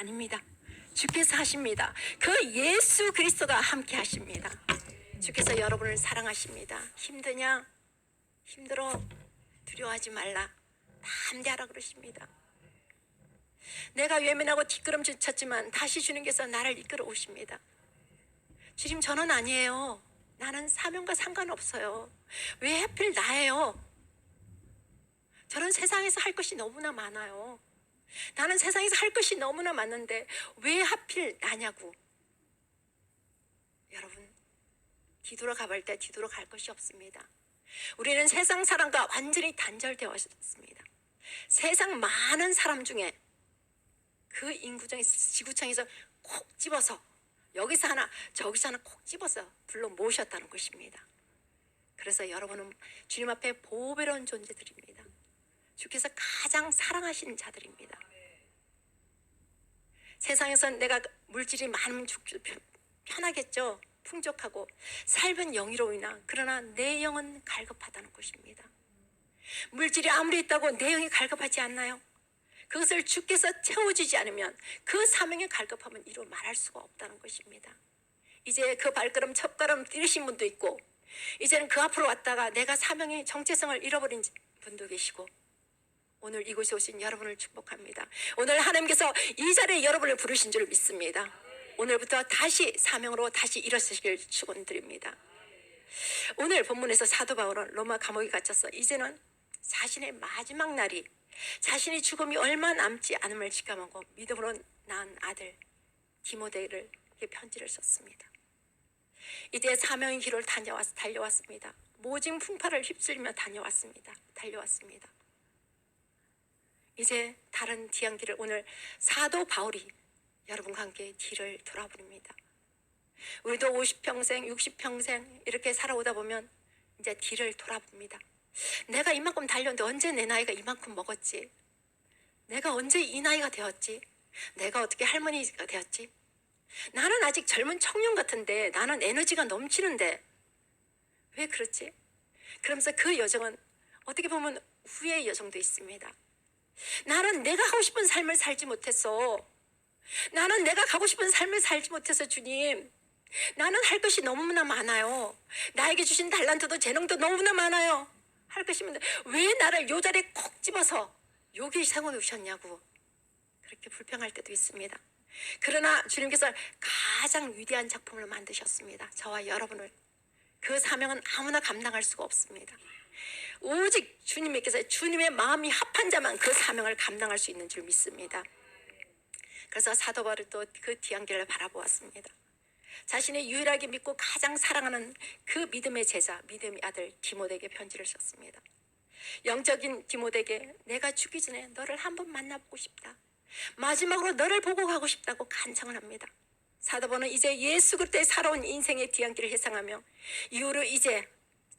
아닙니다. 주께서 하십니다. 그 예수 그리스도가 함께 하십니다. 주께서 여러분을 사랑하십니다. 힘드냐? 힘들어? 두려워하지 말라. 담대하라 그러십니다. 내가 외면하고 뒷걸음질 쳤지만 다시 주님께서 나를 이끌어 오십니다. 주님, 저는 아니에요. 나는 사명과 상관없어요. 왜 하필 나예요? 저는 세상에서 할 것이 너무나 많아요. 나는 세상에서 할 것이 너무나 많은데 왜 하필 나냐고. 여러분, 뒤돌아가 볼 때 뒤돌아갈 것이 없습니다. 우리는 세상 사람과 완전히 단절되어 있습니다. 세상 많은 사람 중에 그 인구정에서 지구청에서 콕 집어서 여기서 하나 저기서 하나 콕 집어서 불러 모으셨다는 것입니다. 그래서 여러분은 주님 앞에 보배로운 존재들입니다. 주께서 가장 사랑하시는 자들입니다. 세상에서 내가 물질이 많으면 편하겠죠. 풍족하고 삶은 영이로우나 그러나 내 영은 갈급하다는 것입니다. 물질이 아무리 있다고 내 영이 갈급하지 않나요? 그것을 주께서 채워주지 않으면 그 사명의 갈급함은 이루 말할 수가 없다는 것입니다. 이제 그 발걸음 첫걸음 뛰신 분도 있고 이제는 그 앞으로 왔다가 내가 사명의 정체성을 잃어버린 분도 계시고 오늘 이곳에 오신 여러분을 축복합니다. 오늘 하나님께서 이 자리에 여러분을 부르신 줄 믿습니다. 오늘부터 다시 사명으로 다시 일어서시길 축원드립니다. 오늘 본문에서 사도 바울은 로마 감옥에 갇혀서 이제는 자신의 마지막 날이 자신의 죽음이 얼마 남지 않음을 직감하고 믿음으로 낳은 아들 디모데를 편지를 썼습니다. 이제 사명의 길을 달려왔습니다. 모진 풍파를 휩쓸리며 달려왔습니다. 이제 다른 뒤안길을 오늘 사도 바울이 여러분과 함께 뒤를 돌아버립니다. 우리도 50평생 60평생 이렇게 살아오다 보면 이제 뒤를 돌아봅니다. 내가 이만큼 달렸는데 언제 내 나이가 이만큼 먹었지? 내가 언제 이 나이가 되었지? 내가 어떻게 할머니가 되었지? 나는 아직 젊은 청년 같은데 나는 에너지가 넘치는데 왜 그렇지? 그러면서 그 여정은 어떻게 보면 후회의 여정도 있습니다. 나는 내가 하고 싶은 삶을 살지 못했어. 나는 내가 가고 싶은 삶을 살지 못해서 주님, 나는 할 것이 너무나 많아요. 나에게 주신 달란트도 재능도 너무나 많아요. 할 것이 많은데 왜 나를 요 자리에 콕 집어서 여기 세워놓으셨냐고 그렇게 불평할 때도 있습니다. 그러나 주님께서 가장 위대한 작품을 만드셨습니다. 저와 여러분을. 그 사명은 아무나 감당할 수가 없습니다. 오직 주님께서 주님의 마음이 합한 자만 그 사명을 감당할 수 있는 줄 믿습니다. 그래서 사도 바울이 또 그 뒤안길을 바라보았습니다. 자신의 유일하게 믿고 가장 사랑하는 그 믿음의 제자, 믿음의 아들 디모데에게 편지를 썼습니다. 영적인 디모데에게 내가 죽기 전에 너를 한번 만나보고 싶다. 마지막으로 너를 보고 가고 싶다고 간청을 합니다. 사도 바울은 이제 예수 그리스도의 살아온 인생의 뒤안길을 회상하며 이후로 이제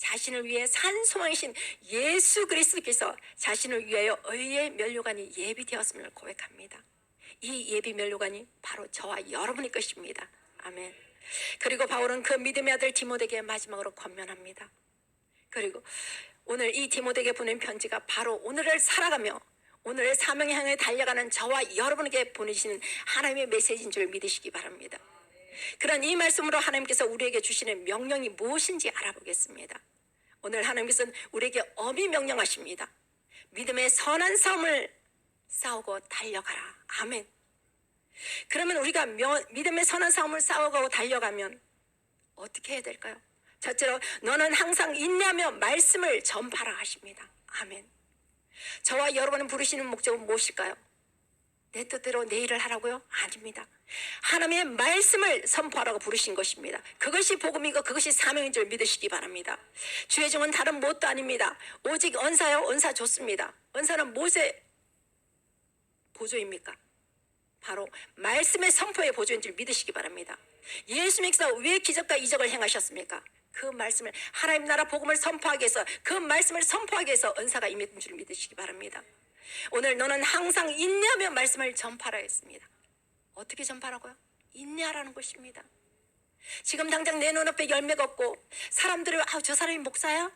자신을 위해 산 소망이신 예수 그리스도께서 자신을 위하여 의의 면류관이 예비되었음을 고백합니다. 이 예비 면류관이 바로 저와 여러분의 것입니다. 아멘. 그리고 바울은 그 믿음의 아들 디모데에게 마지막으로 권면합니다. 그리고 오늘 이 디모데에게 보낸 편지가 바로 오늘을 살아가며 오늘의 사명의 향해 달려가는 저와 여러분에게 보내시는 하나님의 메시지인 줄 믿으시기 바랍니다. 그런 이 말씀으로 하나님께서 우리에게 주시는 명령이 무엇인지 알아보겠습니다. 오늘 하나님께서는 우리에게 엄히 명령하십니다. 믿음의 선한 싸움을 싸우고 달려가라. 아멘. 그러면 우리가 믿음의 선한 싸움을 싸워가고 달려가면 어떻게 해야 될까요? 첫째로 너는 항상 인내하며 말씀을 전파라 하십니다. 아멘. 저와 여러분은 부르시는 목적은 무엇일까요? 내 뜻대로 내 일을 하라고요? 아닙니다. 하나님의 말씀을 선포하라고 부르신 것입니다. 그것이 복음이고 그것이 사명인 줄 믿으시기 바랍니다. 주의 종은 다른 무엇도 아닙니다. 오직 언사요, 언사 좋습니다. 언사는 무엇의 보조입니까? 바로 말씀의 선포의 보조인 줄 믿으시기 바랍니다. 예수님께서 왜 기적과 이적을 행하셨습니까? 그 말씀을 하나님 나라 복음을 선포하기 위해서 그 말씀을 선포하기 위해서 은사가 임했던 줄 믿으시기 바랍니다. 오늘 너는 항상 인내하며 말씀을 전파하라 했습니다. 어떻게 전파라고요? 인내하라는 것입니다. 지금 당장 내 눈앞에 열매가 없고 사람들이 저 사람이 목사야?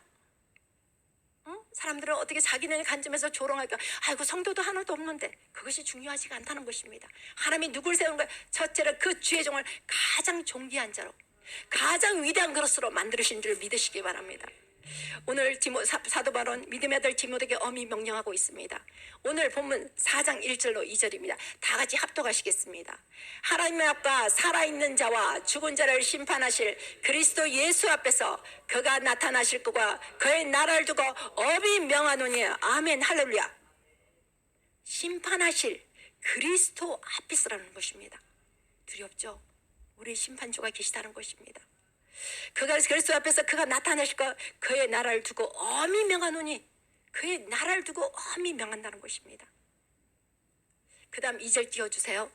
사람들은 어떻게 자기네 관점에서 조롱할까? 아이고 성도도 하나도 없는데. 그것이 중요하지가 않다는 것입니다. 하나님이 누굴 세운 거야? 첫째로 그 주의 종을 가장 존귀한 자로, 가장 위대한 그릇으로 만드신 줄 믿으시기 바랍니다. 오늘 사도 바울은 믿음의 아들 디모데에게 엄히 명령하고 있습니다. 오늘 본문 4장 1절로 2절입니다. 다 같이 합독하시겠습니다. 하나님의 앞과 살아있는 자와 죽은 자를 심판하실 그리스도 예수 앞에서 그가 나타나실 것과 그의 나라를 두고 엄히 명하노니 아멘 할렐루야. 심판하실 그리스도 앞에서라는 것입니다. 두렵죠? 우리 심판주가 계시다는 것입니다. 그가 그리스도 앞에서 그가 나타나실 것, 그의 나라를 두고 엄히 명하노니, 그의 나라를 두고 엄히 명한다는 것입니다. 그 다음 2절 띄워주세요.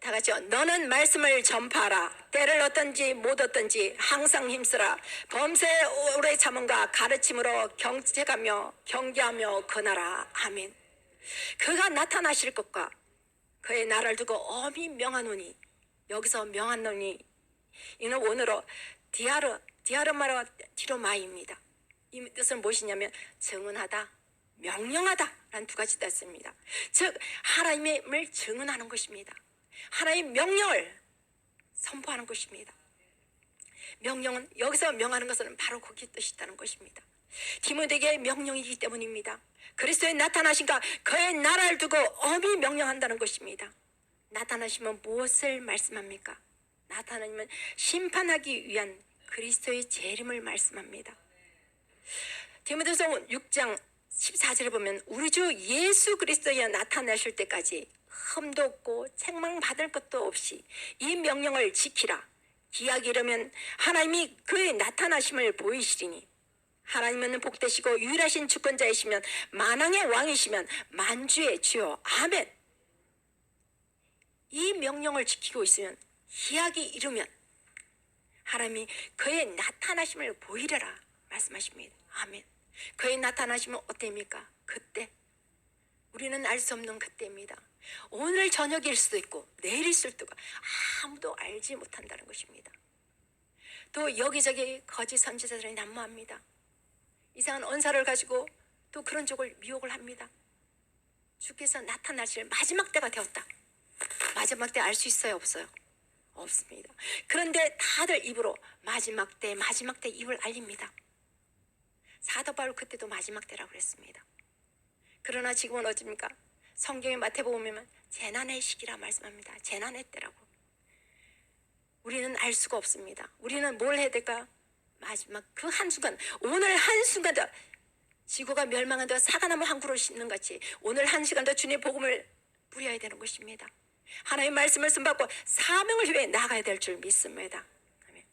다 같이요. 너는 말씀을 전파하라. 때를 어떤지 못 어떤지 항상 힘쓰라. 범세 오래 참음과 가르침으로 경책하며 경계하며 권하라. 아멘. 그가 나타나실 것과 그의 나라를 두고 엄히 명하노니, 여기서 명하노니 이는 원어로 디아르마라 디로마이입니다. 이 뜻은 무엇이냐면 증언하다, 명령하다 라는 두 가지 뜻입니다. 즉 하나님을 증언하는 것입니다. 하나님의 명령을 선포하는 것입니다. 명령은, 여기서 명하는 것은 바로 거기 뜻이 있다는 것입니다. 디모데에게 명령이기 때문입니다. 그리스도의 나타나신가 그의 나라를 두고 엄히 명령한다는 것입니다. 나타나시면 무엇을 말씀합니까? 나타나면 심판하기 위한 그리스도의 재림을 말씀합니다. 디모데서 6장 14절에 보면 우리 주 예수 그리스도에 나타나실 때까지 흠도 없고 책망받을 것도 없이 이 명령을 지키라. 기약이 이르면 하나님이 그의 나타나심을 보이시리니 하나님은 복되시고 유일하신 주권자이시면 만왕의 왕이시면 만주의 주요. 아멘. 이 명령을 지키고 있으면 기약이 이르면 하나님이 그의 나타나심을 보이려라 말씀하십니다. 아멘. 그의 나타나심은 어때입니까? 그때. 우리는 알 수 없는 그때입니다. 오늘 저녁일 수도 있고 내일일 수도 있고 아무도 알지 못한다는 것입니다. 또 여기저기 거짓 선지자들이 난무합니다. 이상한 언사를 가지고 또 그런 쪽을 미혹을 합니다. 주께서 나타나실 마지막 때가 되었다. 마지막 때 알 수 있어요? 없어요? 없습니다. 그런데 다들 입으로 마지막 때 입을 알립니다. 사도 바울 그때도 마지막 때라고 그랬습니다. 그러나 지금은 어찌입니까? 성경의 마태복음에는 재난의 시기라 말씀합니다. 재난의 때라고. 우리는 알 수가 없습니다. 우리는 뭘 해야 될까? 마지막 그 한순간, 오늘 한순간도 지구가 멸망한다 사과나무 한 그루 심는 같이 오늘 한시간도 주님의 복음을 뿌려야 되는 것입니다. 하나님의 말씀을 선받고 사명을 위해 나가야 될 줄 믿습니다. 아멘.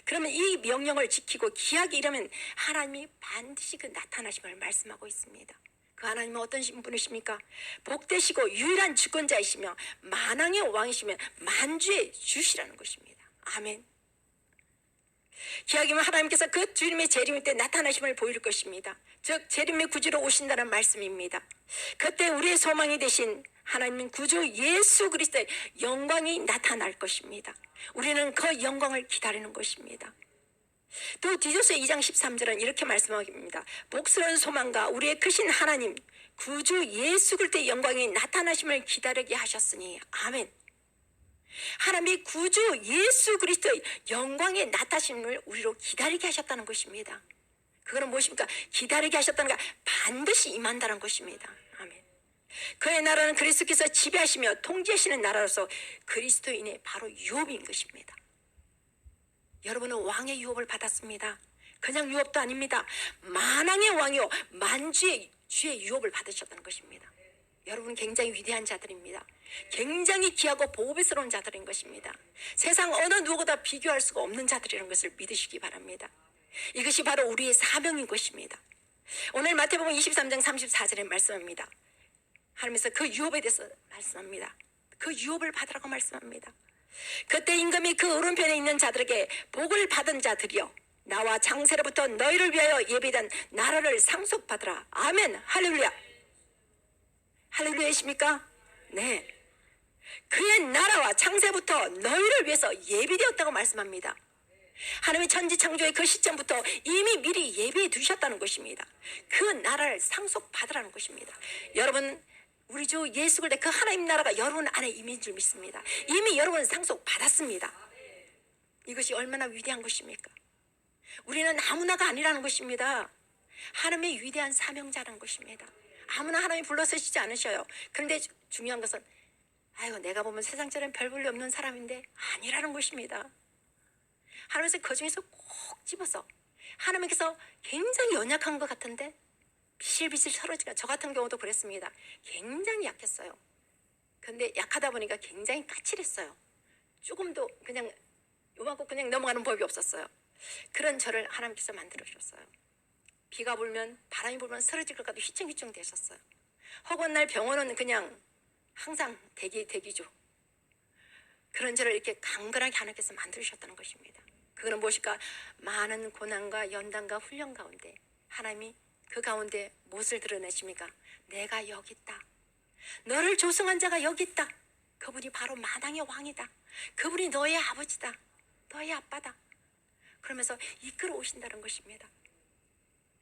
그러면 이 명령을 지키고 기약이 이르면 하나님이 반드시 그 나타나심을 말씀하고 있습니다. 그 하나님은 어떤 분이십니까? 복되시고 유일한 주권자이시며 만왕의 왕이시며 만주의 주시라는 것입니다. 아멘. 기약이면 하나님께서 그 주님의 재림 때 나타나심을 보일 것입니다. 즉 재림의 구주로 오신다는 말씀입니다. 그때 우리의 소망이 되신 하나님은 구주 예수 그리스도의 영광이 나타날 것입니다. 우리는 그 영광을 기다리는 것입니다. 또 디도서 2장 13절은 이렇게 말씀합니다. 복스러운 소망과 우리의 크신 하나님 구주 예수 그리스도의 영광이 나타나심을 기다리게 하셨으니 아멘. 하나님이 구주 예수 그리스도의 영광의 나타나심을 우리로 기다리게 하셨다는 것입니다. 그거는 무엇입니까? 기다리게 하셨다는 게 반드시 임한다는 것입니다. 아멘. 그의 나라는 그리스도께서 지배하시며 통치하시는 나라로서 그리스도인의 바로 유업인 것입니다. 여러분은 왕의 유업을 받았습니다. 그냥 유업도 아닙니다. 만왕의 왕이요 만주의 주의 유업을 받으셨다는 것입니다. 여러분 굉장히 위대한 자들입니다. 굉장히 귀하고 보배스러운 자들인 것입니다. 세상 어느 누구보다 비교할 수가 없는 자들이라는 것을 믿으시기 바랍니다. 이것이 바로 우리의 사명인 것입니다. 오늘 마태복음 23장 34절에 말씀합니다. 하나님께서 그 유업에 대해서 말씀합니다. 그 유업을 받으라고 말씀합니다. 그때 임금이 그 오른편에 있는 자들에게 복을 받은 자들이여 나와 창세로부터 너희를 위하여 예비된 나라를 상속받으라. 아멘. 할렐루야. 할렐루야이십니까? 네. 그의 나라와 창세부터 너희를 위해서 예비되었다고 말씀합니다. 하나님의 천지창조의 그 시점부터 이미 미리 예비해 두셨다는 것입니다. 그 나라를 상속받으라는 것입니다. 여러분, 우리 주 예수 그리스도의 그 하나님 나라가 여러분 안에 이미 줄 믿습니다. 이미 여러분 상속받았습니다. 이것이 얼마나 위대한 것입니까? 우리는 아무나가 아니라는 것입니다. 하나님의 위대한 사명자라는 것입니다. 아무나 하나님이 불러서시지 않으셔요. 그런데 중요한 것은 아이고 내가 보면 세상처럼 별 볼일 없는 사람인데 아니라는 것입니다. 하나님께서 그 중에서 꼭 집어서 하나님께서 굉장히 연약한 것 같은데 비실비실 서러지가 저 같은 경우도 그랬습니다. 굉장히 약했어요. 근데 약하다 보니까 굉장히 까칠했어요. 조금도 그냥 요만큼 그냥 넘어가는 법이 없었어요. 그런 저를 하나님께서 만들어주셨어요. 비가 불면 바람이 불면 쓰러질 것 같아도 휘청휘청 되셨어요. 허구한 날 병원은 그냥 항상 대기죠. 그런 저를 이렇게 강건하게 하나님께서 만들으셨다는 것입니다. 그거는 무엇일까? 많은 고난과 연단과 훈련 가운데 하나님이 그 가운데 무엇을 드러내십니까? 내가 여기 있다. 너를 조성한 자가 여기 있다. 그분이 바로 만왕의 왕이다. 그분이 너의 아버지다. 너의 아빠다. 그러면서 이끌어 오신다는 것입니다.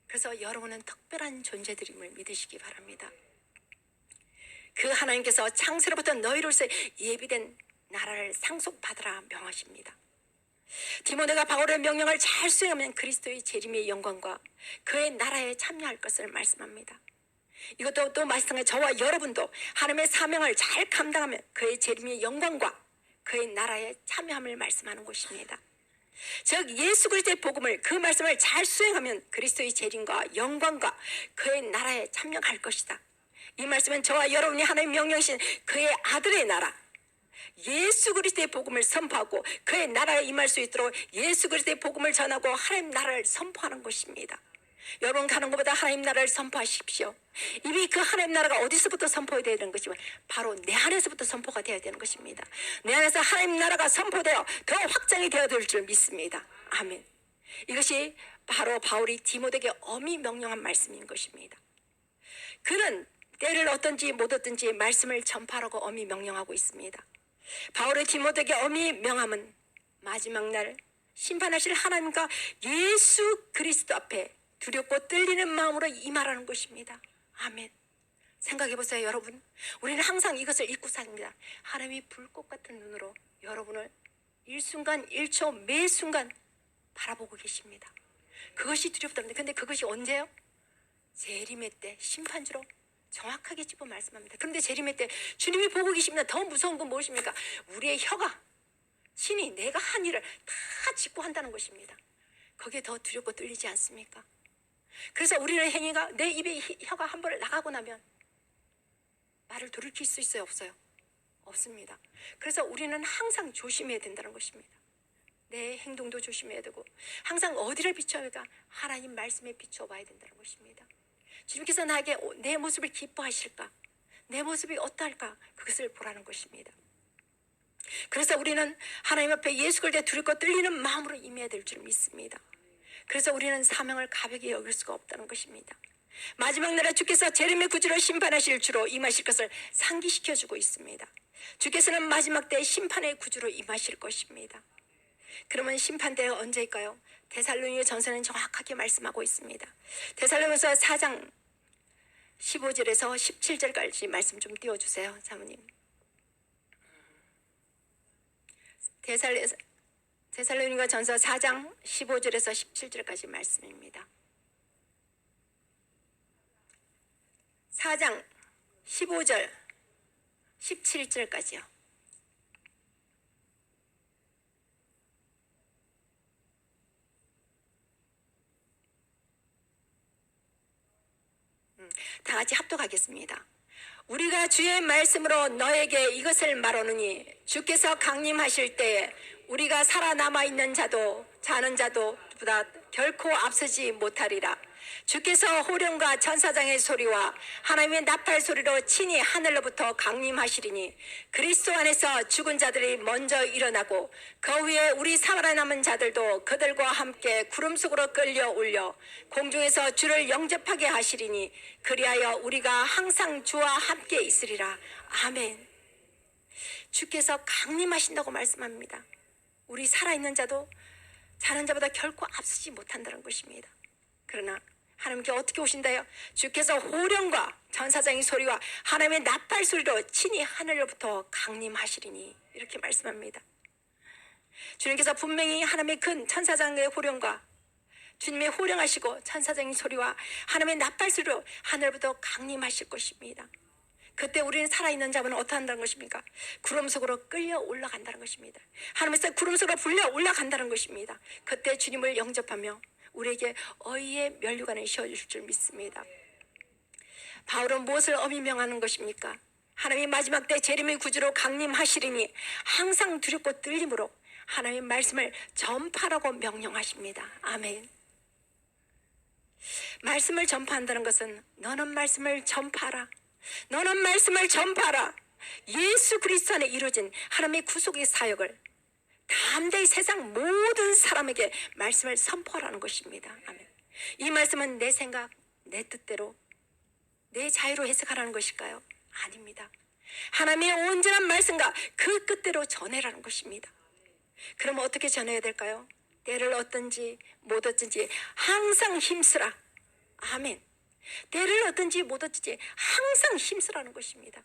그래서 여러분은 특별한 존재들임을 믿으시기 바랍니다. 그 하나님께서 창세로부터 너희로서 예비된 나라를 상속받으라 명하십니다. 디모데가 바울의 명령을 잘 수행하면 그리스도의 재림의 영광과 그의 나라에 참여할 것을 말씀합니다. 이것도 또 마찬가지로 저와 여러분도 하나님의 사명을 잘 감당하면 그의 재림의 영광과 그의 나라에 참여함을 말씀하는 것입니다. 즉 예수 그리스도의 복음을 그 말씀을 잘 수행하면 그리스도의 재림과 영광과 그의 나라에 참여할 것이다. 이 말씀은 저와 여러분이 하나님 명령이신 그의 아들의 나라 예수 그리스도의 복음을 선포하고 그의 나라에 임할 수 있도록 예수 그리스도의 복음을 전하고 하나님 나라를 선포하는 것입니다. 여러분 가는 것보다 하나님 나라를 선포하십시오. 이미 그 하나님 나라가 어디서부터 선포해야 되는 것이면 바로 내 안에서부터 선포가 되어야 되는 것입니다. 내 안에서 하나님 나라가 선포되어 더 확장이 되어야 될 줄 믿습니다. 아멘. 이것이 바로 바울이 디모데에게 엄히 명령한 말씀인 것입니다. 그는 때를 얻든지 못 얻든지 말씀을 전파하라고 엄히 명령하고 있습니다. 바울의 디모데에게 엄히 명함은 마지막 날 심판하실 하나님과 예수 그리스도 앞에 두렵고 떨리는 마음으로 임하라는 것입니다. 아멘. 생각해 보세요, 여러분. 우리는 항상 이것을 잊고 삽니다. 하나님이 불꽃 같은 눈으로 여러분을 일순간 일초 매 순간 바라보고 계십니다. 그것이 두렵답니다. 근데 그것이 언제요? 재림의 때 심판주로 정확하게 짚어 말씀합니다. 그런데 재림의 때 주님이 보고 계십니다. 더 무서운 건 무엇입니까? 우리의 혀가 친히 내가 한 일을 다 짓고 한다는 것입니다. 거기에 더 두렵고 떨리지 않습니까? 그래서 우리의 행위가 내 입에 혀가 한 번 나가고 나면 말을 돌이킬 수 있어요? 없어요? 없습니다. 그래서 우리는 항상 조심해야 된다는 것입니다. 내 행동도 조심해야 되고 항상 어디를 비춰야가 하나님 말씀에 비춰봐야 된다는 것입니다. 주님께서 나에게 내 모습을 기뻐하실까? 내 모습이 어떨까? 그것을 보라는 것입니다. 그래서 우리는 하나님 앞에 예수 그리스도에 두렵고 떨리는 마음으로 임해야 될 줄 믿습니다. 그래서 우리는 사명을 가볍게 여길 수가 없다는 것입니다. 마지막 날에 주께서 재림의 구주로 심판하실 주로 임하실 것을 상기시켜주고 있습니다. 주께서는 마지막 때 심판의 구주로 임하실 것입니다. 그러면 심판 때가 언제일까요? 데살로니가 전서는 정확하게 말씀하고 있습니다. 데살로니가서 4장 15절에서 17절까지 말씀 좀 띄워주세요, 사모님. 데살로니가 전서 4장 15절에서 17절까지 말씀입니다. 4장 15절 17절까지요. 다 같이 합독하겠습니다. 우리가 주의 말씀으로 너에게 이것을 말하노니 주께서 강림하실 때에 우리가 살아남아 있는 자도 자는 자도 보다 결코 앞서지 못하리라. 주께서 호령과 천사장의 소리와 하나님의 나팔 소리로 친히 하늘로부터 강림하시리니 그리스도 안에서 죽은 자들이 먼저 일어나고 그 후에 우리 살아남은 자들도 그들과 함께 구름 속으로 끌려 올려 공중에서 주를 영접하게 하시리니 그리하여 우리가 항상 주와 함께 있으리라. 아멘. 주께서 강림하신다고 말씀합니다. 우리 살아있는 자도 자는 자보다 결코 앞서지 못한다는 것입니다. 그러나 하나님께 어떻게 오신다요? 주께서 호령과 천사장의 소리와 하나님의 나팔 소리로 친히 하늘로부터 강림하시리니, 이렇게 말씀합니다. 주님께서 분명히 하나님의 큰 천사장의 호령과 주님의 호령하시고 천사장의 소리와 하나님의 나팔 소리로 하늘부터 강림하실 것입니다. 그때 우리는 살아있는 자분은 어떻게 한다는 것입니까? 구름 속으로 끌려 올라간다는 것입니다. 하나님께서 구름 속으로 불려 올라간다는 것입니다. 그때 주님을 영접하며 우리에게 어이의 면류관을 씌워주실 줄 믿습니다. 바울은 무엇을 엄히 명하는 것입니까? 하나님이 마지막 때 재림의 구주로 강림하시리니 항상 두렵고 떨림으로 하나님의 말씀을 전파라고 명령하십니다. 아멘. 말씀을 전파한다는 것은 너는 말씀을 전파하라, 너는 말씀을 전파하라, 예수 그리스도 안에 이루어진 하나님의 구속의 사역을 담대히 세상 모든 사람에게 말씀을 선포하라는 것입니다. 아멘. 이 말씀은 내 생각, 내 뜻대로, 내 자유로 해석하라는 것일까요? 아닙니다. 하나님의 온전한 말씀과 그 뜻대로 전해라는 것입니다. 그럼 어떻게 전해야 될까요? 때를 얻든지 못 얻든지 항상 힘쓰라. 아멘. 때를 얻든지 못 얻든지 항상 힘쓰라는 것입니다.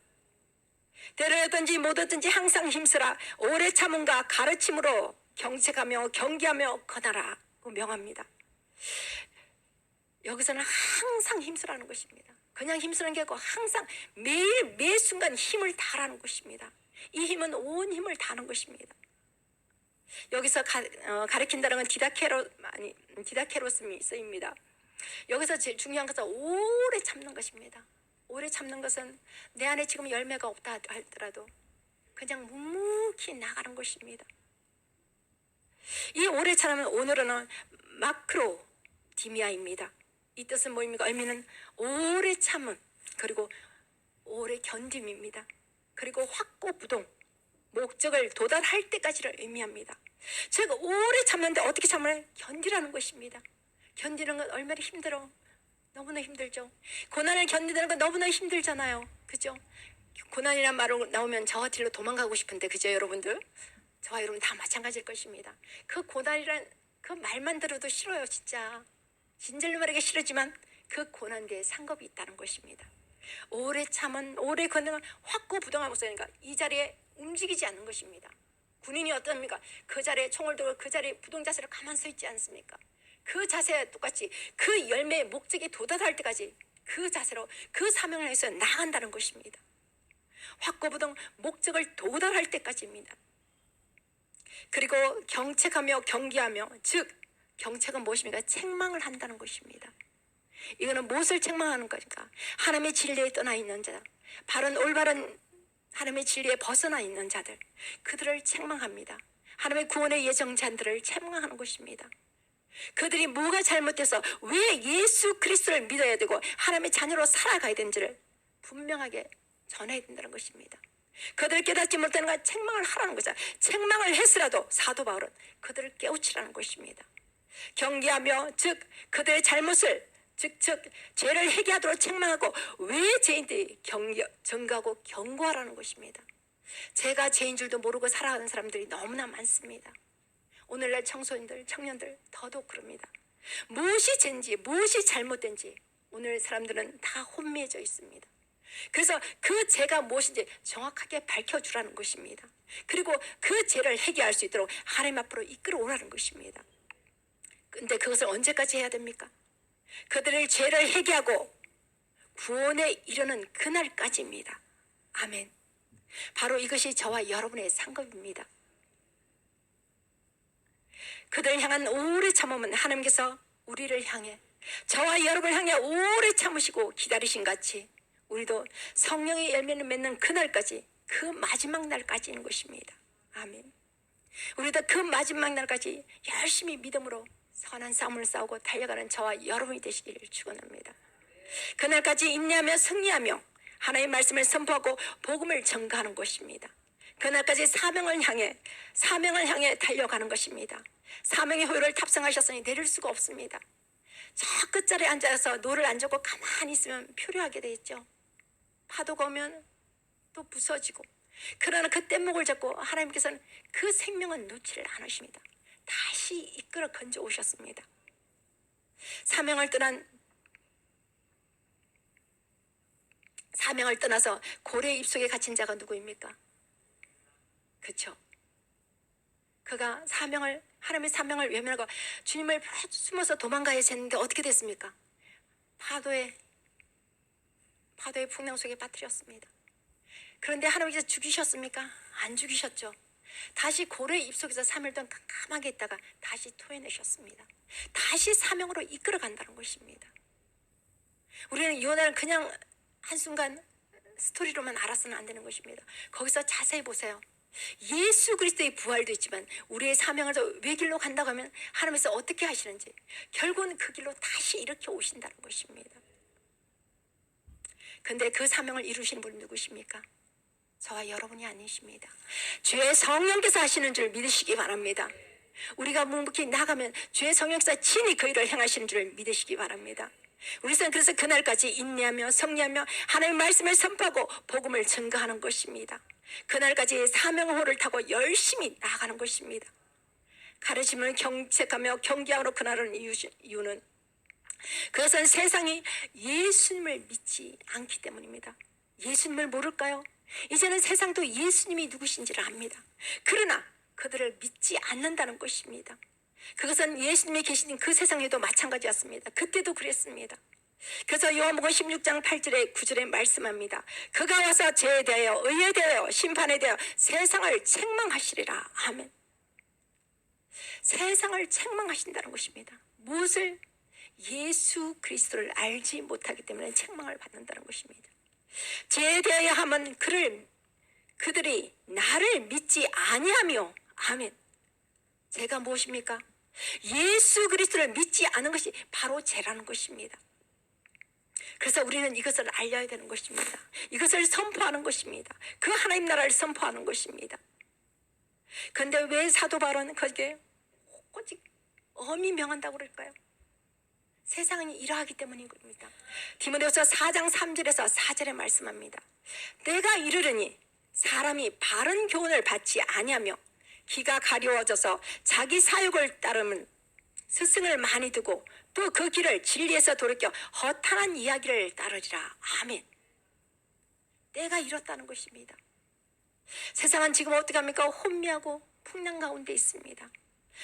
때를 얻든지 못 얻든지 항상 힘쓰라. 오래 참음과 가르침으로 경책하며 경계하며 거나라고 명합니다. 여기서는 항상 힘쓰라는 것입니다. 그냥 힘쓰는 게 아니고 항상 매일 매 순간 힘을 다하라는 것입니다. 이 힘은 온 힘을 다하는 것입니다. 여기서 가르친다는 건 디다케로스미 쓰입니다. 여기서 제일 중요한 것은 오래 참는 것입니다. 오래 참는 것은 내 안에 지금 열매가 없다 할지라도 그냥 묵묵히 나가는 것입니다. 이 오래 참는 오늘은 마크로 디미아입니다. 이 뜻은 뭐입니까? 의미는 오래 참음, 그리고 오래 견딤입니다. 그리고 확고부동, 목적을 도달할 때까지를 의미합니다. 제가 오래 참는데 어떻게 참을? 견디라는 것입니다. 견디는 건 얼마나 힘들어. 너무나 힘들죠. 고난을 견디는 건 너무나 힘들잖아요. 그죠? 고난이란 말로 나오면 저와 뒤로 도망가고 싶은데, 그죠 여러분들? 저와 여러분 다 마찬가지일 것입니다. 그 고난이란 그 말만 들어도 싫어요. 진짜 진절로 말하기 싫지만 그 고난 뒤에 상급이 있다는 것입니다. 오래 참은, 오래 건너는 확고부동하고 있으니까 이 자리에 움직이지 않는 것입니다. 군인이 어떻습니까? 그 자리에 총을 들고 그 자리에 부동 자세로 가만 서 있지 않습니까? 그 자세와 똑같이 그 열매의 목적에 도달할 때까지 그 자세로 그 사명을 해서 나간다는 것입니다. 확고부동 목적을 도달할 때까지입니다. 그리고 경책하며 경계하며, 즉 경책은 무엇입니까? 책망을 한다는 것입니다. 이거는 무엇을 책망하는 것입니까? 하나님의 진리에 떠나 있는 자, 바른 올바른 하나님의 진리에 벗어나 있는 자들, 그들을 책망합니다. 하나님의 구원의 예정자들을 책망하는 것입니다. 그들이 뭐가 잘못돼서 왜 예수 그리스도를 믿어야 되고 하나님의 자녀로 살아가야 되는지를 분명하게 전해야 된다는 것입니다. 그들을 깨닫지 못하는 건 책망을 하라는 거죠. 책망을 했으라도 사도 바울은 그들을 깨우치라는 것입니다. 경계하며, 즉 그들의 잘못을 즉 죄를 회개하도록 책망하고 왜 죄인들이 정하고 경고하라는 것입니다. 제가 죄인 줄도 모르고 살아가는 사람들이 너무나 많습니다. 오늘날 청소년들, 청년들 더더욱 그럽니다. 무엇이 죄인지 무엇이 잘못된지 오늘 사람들은 다 혼미해져 있습니다. 그래서 그 죄가 무엇인지 정확하게 밝혀주라는 것입니다. 그리고 그 죄를 해결할 수 있도록 하나님 앞으로 이끌어오라는 것입니다. 근데 그것을 언제까지 해야 됩니까? 그들의 죄를 회개하고 구원에 이르는 그날까지입니다. 아멘. 바로 이것이 저와 여러분의 상급입니다. 그들을 향한 오래 참음은 하나님께서 우리를 향해, 저와 여러분을 향해 오래 참으시고 기다리신 같이 우리도 성령의 열매를 맺는 그날까지, 그 마지막 날까지인 것입니다. 아멘. 우리도 그 마지막 날까지 열심히 믿음으로 선한 싸움을 싸우고 달려가는 저와 여러분이 되시기를 축원합니다. 그날까지 인내하며 승리하며 하나님의 말씀을 선포하고 복음을 전가하는 것입니다. 그날까지 사명을 향해 달려가는 것입니다. 사명의 호요를 탑승하셨으니 내릴 수가 없습니다. 저 끝자리에 앉아서 노를 안 젓고 가만히 있으면 표류하게 되겠죠. 파도가 오면 또 부서지고, 그러나 그 뗏목을 잡고 하나님께서는 그 생명은 놓지를 않으십니다. 다시 이끌어 건져 오셨습니다. 사명을 떠나서 고래의 입속에 갇힌 자가 누구입니까? 그렇죠. 그가 하나님의 사명을 외면하고 주님을 숨어서 도망가야 했는데 어떻게 됐습니까? 파도의 풍랑 속에 빠뜨렸습니다. 그런데 하나님께서 죽이셨습니까? 안 죽이셨죠. 다시 고래의 입속에서 3일 동안 깜깜하게 있다가 다시 토해내셨습니다. 다시 사명으로 이끌어 간다는 것입니다. 우리는 요나를 그냥 한순간 스토리로만 알아서는 안 되는 것입니다. 거기서 자세히 보세요. 예수 그리스도의 부활도 있지만 우리의 사명을 왜 길로 간다고 하면 하나님께서 어떻게 하시는지 결국은 그 길로 다시 이렇게 오신다는 것입니다. 근데 그 사명을 이루시는 분이 누구십니까? 저와 여러분이 아니십니다. 주의 성령께서 하시는 줄 믿으시기 바랍니다. 우리가 묵묵히 나가면 주의 성령께서 친히 그 일을 행하시는 줄 믿으시기 바랍니다. 우리는 그래서 그날까지 인내하며 성리하며 하나님의 말씀을 선포하고 복음을 증거하는 것입니다. 그날까지 사명호를 타고 열심히 나아가는 것입니다. 가르침을 경책하며 경계하러 그날은 이유는 그것은 세상이 예수님을 믿지 않기 때문입니다. 예수님을 모를까요? 이제는 세상도 예수님이 누구신지를 압니다. 그러나 그들을 믿지 않는다는 것입니다. 그것은 예수님이 계신 그 세상에도 마찬가지였습니다. 그때도 그랬습니다. 그래서 요한복음 16장 8절에 9절에 말씀합니다. 그가 와서 죄에 대하여 의에 대하여 심판에 대하여 세상을 책망하시리라. 아멘. 세상을 책망하신다는 것입니다. 무엇을? 예수 그리스도를 알지 못하기 때문에 책망을 받는다는 것입니다. 죄에 대하여 하면 그들이 나를 믿지 아니하며. 아멘. 죄가 무엇입니까? 예수 그리스도를 믿지 않은 것이 바로 죄라는 것입니다. 그래서 우리는 이것을 알려야 되는 것입니다. 이것을 선포하는 것입니다. 그 하나님 나라를 선포하는 것입니다. 그런데 왜 사도 바울은 거기에 오직 엄히 명한다고 그럴까요? 세상이 이러하기 때문인 겁니다. 디모데후서 4장 3절에서 4절에 말씀합니다. 내가 이르르니 사람이 바른 교훈을 받지 아니하며 귀가 가려워져서 자기 사욕을 따르면 스승을 많이 두고 또 그 길을 진리에서 돌이켜 허탄한 이야기를 따르리라. 아멘. 때가 이렇다는 것입니다. 세상은 지금 어떻게 합니까? 혼미하고 풍랑 가운데 있습니다.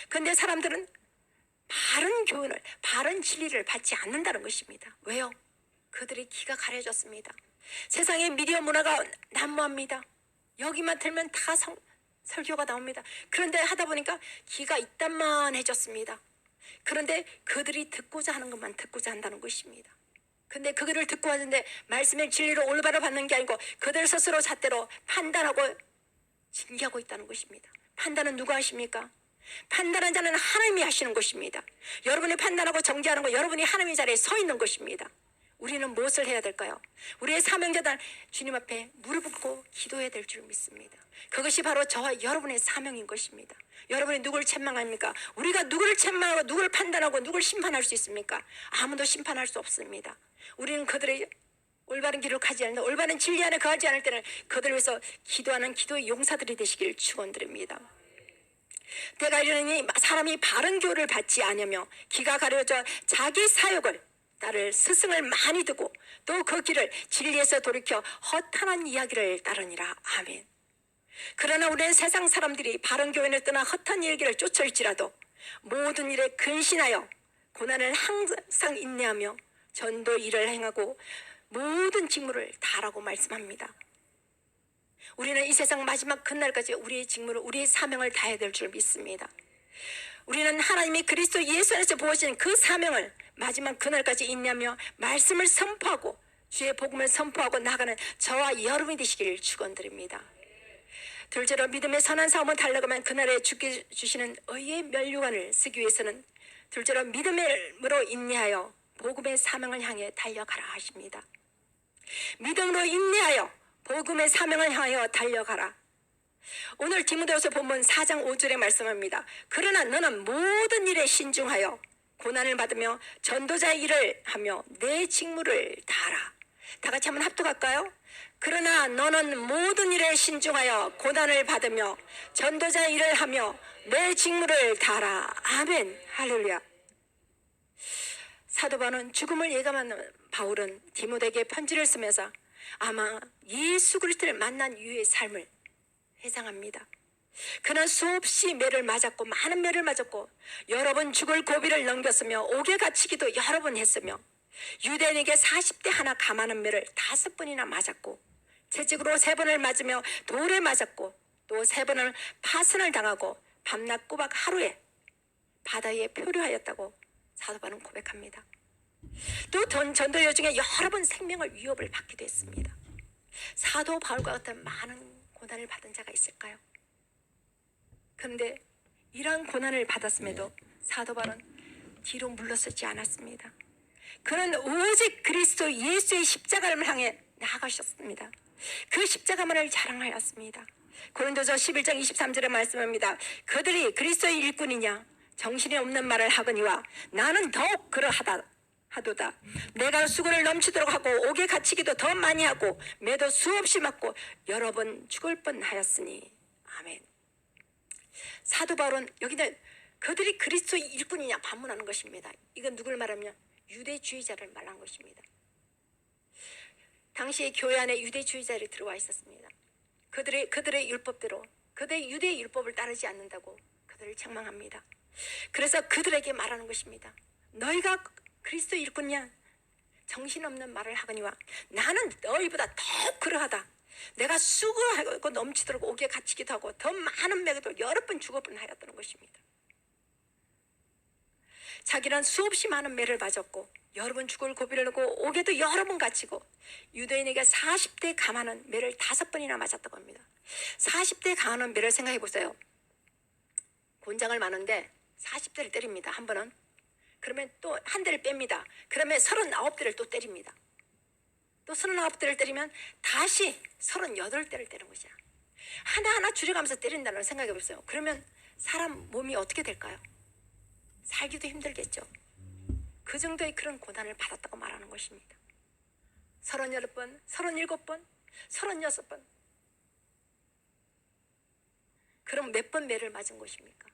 그런데 사람들은 바른 교훈을, 바른 진리를 받지 않는다는 것입니다. 왜요? 그들의 귀가 가려졌습니다. 세상의 미디어 문화가 난무합니다. 여기만 들면 다 설교가 나옵니다. 그런데 하다 보니까 귀가 이딴만해졌습니다. 그런데 그들이 듣고자 하는 것만 듣고자 한다는 것입니다. 근데 그들을 듣고 하는데 말씀의 진리로 올바로 받는 게 아니고 그들 스스로 잣대로 판단하고 징계하고 있다는 것입니다. 판단은 누가 하십니까? 판단한 자는 하나님이 하시는 것입니다. 여러분이 판단하고 정죄하는 거 여러분이 하나님의 자리에 서 있는 것입니다. 우리는 무엇을 해야 될까요? 우리의 사명자단 주님 앞에 무릎 꿇고 기도해야 될 줄 믿습니다. 그것이 바로 저와 여러분의 사명인 것입니다. 여러분이 누구를 책망합니까? 우리가 누구를 책망하고 누구를 판단하고 누구를 심판할 수 있습니까? 아무도 심판할 수 없습니다. 우리는 그들의 올바른 길을 가지 않는다. 올바른 진리 안에 거하지 않을 때는 그들을 위해서 기도하는 기도의 용사들이 되시길 축원드립니다. 내가 이르니 사람이 바른 교를 받지 않으며 귀가 가려져 자기 사욕을 따를 스승을 많이 두고 또 그 길을 진리에서 돌이켜 허탄한 이야기를 따르니라. 아멘. 그러나 우리는 세상 사람들이 바른 교훈을 떠나 헛한 얘기를 쫓을지라도 모든 일에 근신하여 고난을 항상 인내하며 전도 일을 행하고 모든 직무를 다하라고 말씀합니다. 우리는 이 세상 마지막 그날까지 우리의 직무를, 우리의 사명을 다해야 될 줄 믿습니다. 우리는 하나님이 그리스도 예수 안에서 부어주신 그 사명을 마지막 그날까지 인내하며 말씀을 선포하고 주의 복음을 선포하고 나가는 저와 여러분이 되시길 축원드립니다. 둘째로 믿음의 선한 싸움을 달려가면 그날에 주께 주시는 의의 면류관을 쓰기 위해서는 둘째로 믿음으로 인내하여 복음의 사명을 향해 달려가라 하십니다. 믿음으로 인내하여 복음의 사명을 향하여 달려가라. 오늘 디모데후서 본문 4장 5절에 말씀합니다. 그러나 너는 모든 일에 신중하여 고난을 받으며 전도자의 일을 하며 내 직무를 다하라. 다 같이 한번 합독할까요? 그러나 너는 모든 일에 신중하여 고난을 받으며 전도자 일을 하며 내 직무를 다하라. 아멘. 할렐루야. 사도 바울은 죽음을 예감하는 바울은 디모데에게 편지를 쓰면서 아마 예수 그리스도를 만난 이후의 삶을 회상합니다. 그는 수없이 매를 맞았고 많은 매를 맞았고 여러 번 죽을 고비를 넘겼으며 옥에 갇히기도 여러 번 했으며 유대인에게 40대 하나 감하는 매를 5번이나 맞았고 채찍으로 3번을 맞으며 돌에 맞았고 또 3번을 파선을 당하고 밤낮 꼬박 하루에 바다에 표류하였다고 사도 바울은 고백합니다. 또 전도 여중에 여러 번 생명을 위협을 받기도 했습니다. 사도 바울과 같은 많은 고난을 받은 자가 있을까요? 그런데 이러한 고난을 받았음에도 사도 바울은 뒤로 물러서지 않았습니다. 그는 오직 그리스도 예수의 십자가를 향해 나아가셨습니다. 그 십자가만을 자랑하였습니다. 고린도서 11장 23절에 말씀합니다. 그들이 그리스도의 일꾼이냐 정신이 없는 말을 하거니와 나는 더욱 그러하도다. 내가 수고를 넘치도록 하고 옥에 갇히기도 더 많이 하고 매도 수없이 맞고 여러 번 죽을 뻔하였으니. 아멘. 사도 바울은 여기는 그들이 그리스도의 일꾼이냐 반문하는 것입니다. 이건 누굴 말하면 유대주의자를 말한 것입니다. 당시에 교회 안에 유대주의자들이 들어와 있었습니다. 그들의 율법대로 그들의 유대의 율법을 따르지 않는다고 그들을 책망합니다. 그래서 그들에게 말하는 것입니다. 너희가 그리스도 일꾼이냐 정신없는 말을 하거니와 나는 너희보다 더 그러하다. 내가 수고하고 넘치도록 옥에 갇히기도 하고 더 많은 매도 여러 번 죽어본 하였다는 것입니다. 자기는 수없이 많은 매를 맞았고 여러 번 죽을 고비를 놓고 옥에도 여러 번 갇히고 유대인에게 40대 감하는 매를 5번이나 맞았다고 합니다. 40대 감하는 매를 생각해 보세요. 곤장을 마는데 40대를 때립니다. 한 번은. 그러면 또 한 대를 뺍니다. 그러면 39대를 또 때립니다. 또 39대를 때리면 다시 38대를 때리는 것이야. 하나하나 줄여가면서 때린다는 걸 생각해 보세요. 그러면 사람 몸이 어떻게 될까요? 살기도 힘들겠죠. 그 정도의 그런 고난을 받았다고 말하는 것입니다. 38번, 37번, 36번. 그럼 몇 번 매를 맞은 것입니까?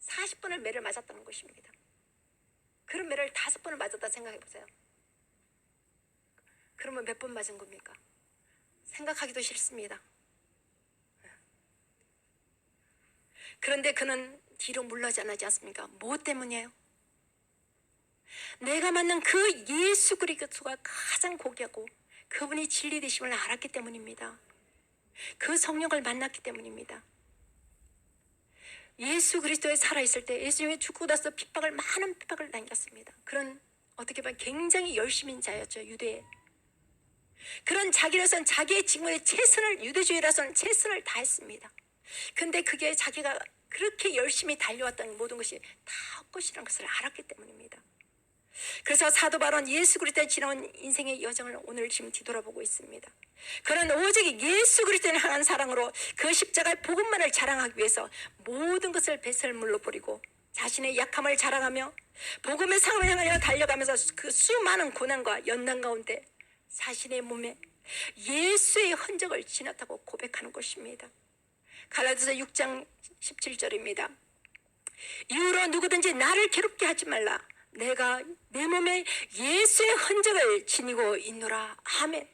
40번을 매를 맞았다는 것입니다. 그런 매를 5번을 맞았다 생각해 보세요. 그러면 몇 번 맞은 겁니까? 생각하기도 싫습니다. 그런데 그는 뒤로 물러지 않지 않습니까? 뭐 때문이에요? 내가 만난 그 예수 그리스도가 가장 고귀하고 그분이 진리 되심을 알았기 때문입니다. 그 성령을 만났기 때문입니다. 예수 그리스도에 살아있을 때 예수님이 죽고 나서 많은 핍박을 당겼습니다. 그런 어떻게 보면 굉장히 열심인 자였죠. 유대에. 그런 자기로서는 자기의 직무에 유대주의라서는 최선을 다했습니다. 근데 그게 자기가 그렇게 열심히 달려왔던 모든 것이 다 헛것이라는 것을 알았기 때문입니다. 그래서 사도 바울은 예수 그리스도에 지나온 인생의 여정을 오늘 지금 뒤돌아보고 있습니다. 그는 오직 예수 그리스도를 향한 사랑으로 그 십자가의 복음만을 자랑하기 위해서 모든 것을 배설물로 버리고 자신의 약함을 자랑하며 복음의 상을 향하여 달려가면서 그 수많은 고난과 연난 가운데 자신의 몸에 예수의 흔적을 지녔다고 고백하는 것입니다. 갈라디아서 6장 17절입니다. 이후로 누구든지 나를 괴롭게 하지 말라. 내가 내 몸에 예수의 흔적을 지니고 있노라. 아멘.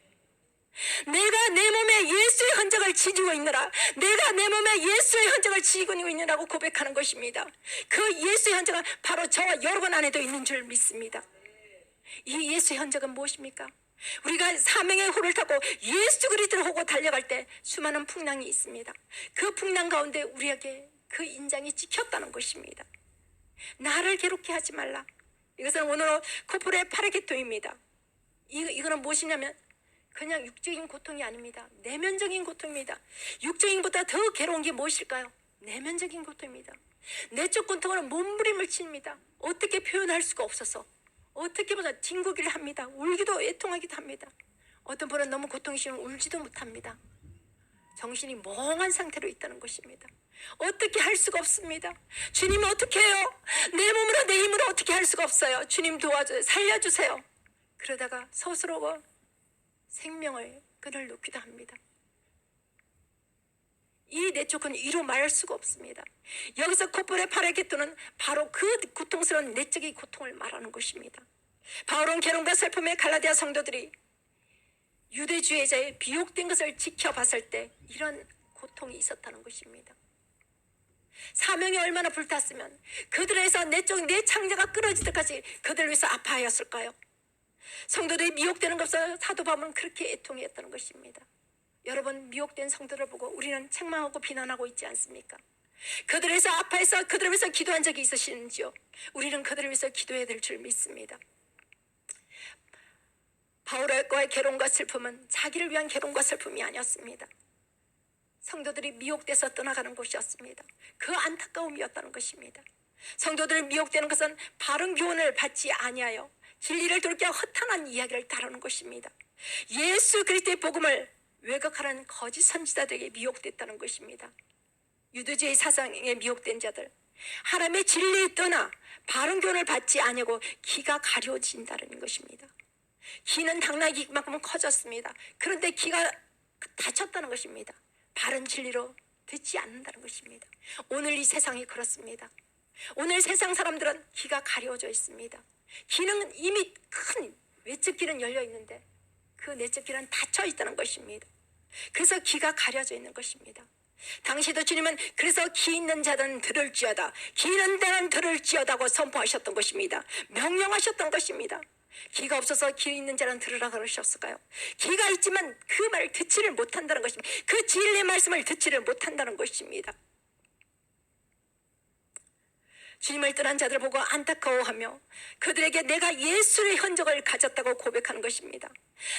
내가 내 몸에 예수의 흔적을 지니고 있노라. 내가 내 몸에 예수의 흔적을 지니고 있노라고 고백하는 것입니다. 그 예수의 흔적은 바로 저와 여러분 안에도 있는 줄 믿습니다. 이 예수의 흔적은 무엇입니까? 우리가 사명의 호를 타고 예수 그리스도를 보고 달려갈 때 수많은 풍랑이 있습니다. 그 풍랑 가운데 우리에게 그 인장이 찍혔다는 것입니다. 나를 괴롭게 하지 말라. 이것은 오늘 코프레 파라케토입니다. 이거는 무엇이냐면 그냥 육적인 고통이 아닙니다. 내면적인 고통입니다. 육적인 것보다 더 괴로운 게 무엇일까요? 내면적인 고통입니다. 내적 고통은 몸부림을 칩니다. 어떻게 표현할 수가 없어서 어떻게 보면 뒹구기를 합니다. 울기도 애통하기도 합니다. 어떤 분은 너무 고통이 심하면 울지도 못합니다. 정신이 멍한 상태로 있다는 것입니다. 어떻게 할 수가 없습니다. 주님 어떻게 해요? 내 몸으로 내 힘으로 어떻게 할 수가 없어요. 주님 도와줘요. 살려주세요. 그러다가 스스로 생명을 끊어놓기도 합니다. 이 내적은 이루 말할 수가 없습니다. 여기서 콧볼에 파랗게 뜨는 바로 그 고통스러운 내적의 고통을 말하는 것입니다. 바울은 괴로움과 슬픔의 갈라디아 성도들이 유대주의자의 비옥된 것을 지켜봤을 때 이런 고통이 있었다는 것입니다. 사명이 얼마나 불탔으면 그들에서 내적 내 창자가 끊어지듯까지 그들을 위해서 아파하였을까요? 성도들이 미혹되는 것을 사도 바울은 그렇게 애통했다는 것입니다. 여러분, 미혹된 성도를 보고 우리는 책망하고 비난하고 있지 않습니까? 그들에서 아파해서 그들을 위해서 기도한 적이 있으시는지요? 우리는 그들을 위해서 기도해야 될 줄 믿습니다. 바울과의 괴로움과 슬픔은 자기를 위한 괴로움과 슬픔이 아니었습니다. 성도들이 미혹돼서 떠나가는 것이었습니다. 그 안타까움이었다는 것입니다. 성도들이 미혹되는 것은 바른 교훈을 받지 아니하여 진리를 돌이켜 허탄한 이야기를 다루는 것입니다. 예수 그리스도의 복음을 왜곡하는 거짓 선지자들에게 미혹됐다는 것입니다. 유대주의 사상에 미혹된 자들, 하나님의 진리에 떠나 바른 교훈을 받지 아니하고 귀가 가려진다는 것입니다. 귀는 당나귀만큼 커졌습니다. 그런데 귀가 닫혔다는 것입니다. 바른 진리로 듣지 않는다는 것입니다. 오늘 이 세상이 그렇습니다. 오늘 세상 사람들은 귀가 가려져 있습니다. 귀는 이미 큰 외적 귀는 열려 있는데 그 내적 귀는 닫혀 있다는 것입니다. 그래서 귀가 가려져 있는 것입니다. 당시도 주님은 그래서 귀 있는 자들은 들을지어다, 귀 있는 자는 들을지어다고 선포하셨던 것입니다. 명령하셨던 것입니다. 귀가 없어서 귀 있는 자는 들으라 그러셨을까요? 귀가 있지만 그 말을 듣지를 못한다는 것입니다. 그 진리의 말씀을 듣지를 못한다는 것입니다. 주님을 떠난 자들을 보고 안타까워하며 그들에게 내가 예수의 흔적을 가졌다고 고백하는 것입니다.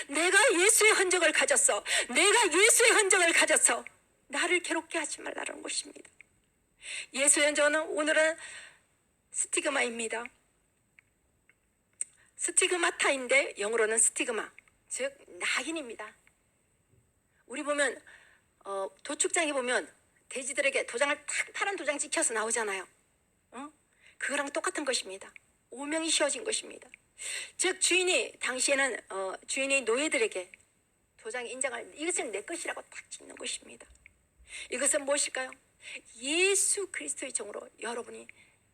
내가 예수의 흔적을 가졌어, 내가 예수의 흔적을 가졌어, 나를 괴롭게 하지 말라는 것입니다. 예수의 흔적은 오늘은 스티그마입니다. 스티그마타인데 영어로는 스티그마, 즉 낙인입니다. 우리 보면 도축장에 보면 돼지들에게 도장을 탁 파란 도장 찍혀서 나오잖아요. 그거랑 똑같은 것입니다. 오명이 씌워진 것입니다. 즉 주인이 당시에는 주인이 노예들에게 도장 인정을, 이것은 내 것이라고 딱 찍는 것입니다. 이것은 무엇일까요? 예수 그리스도의 종으로 여러분이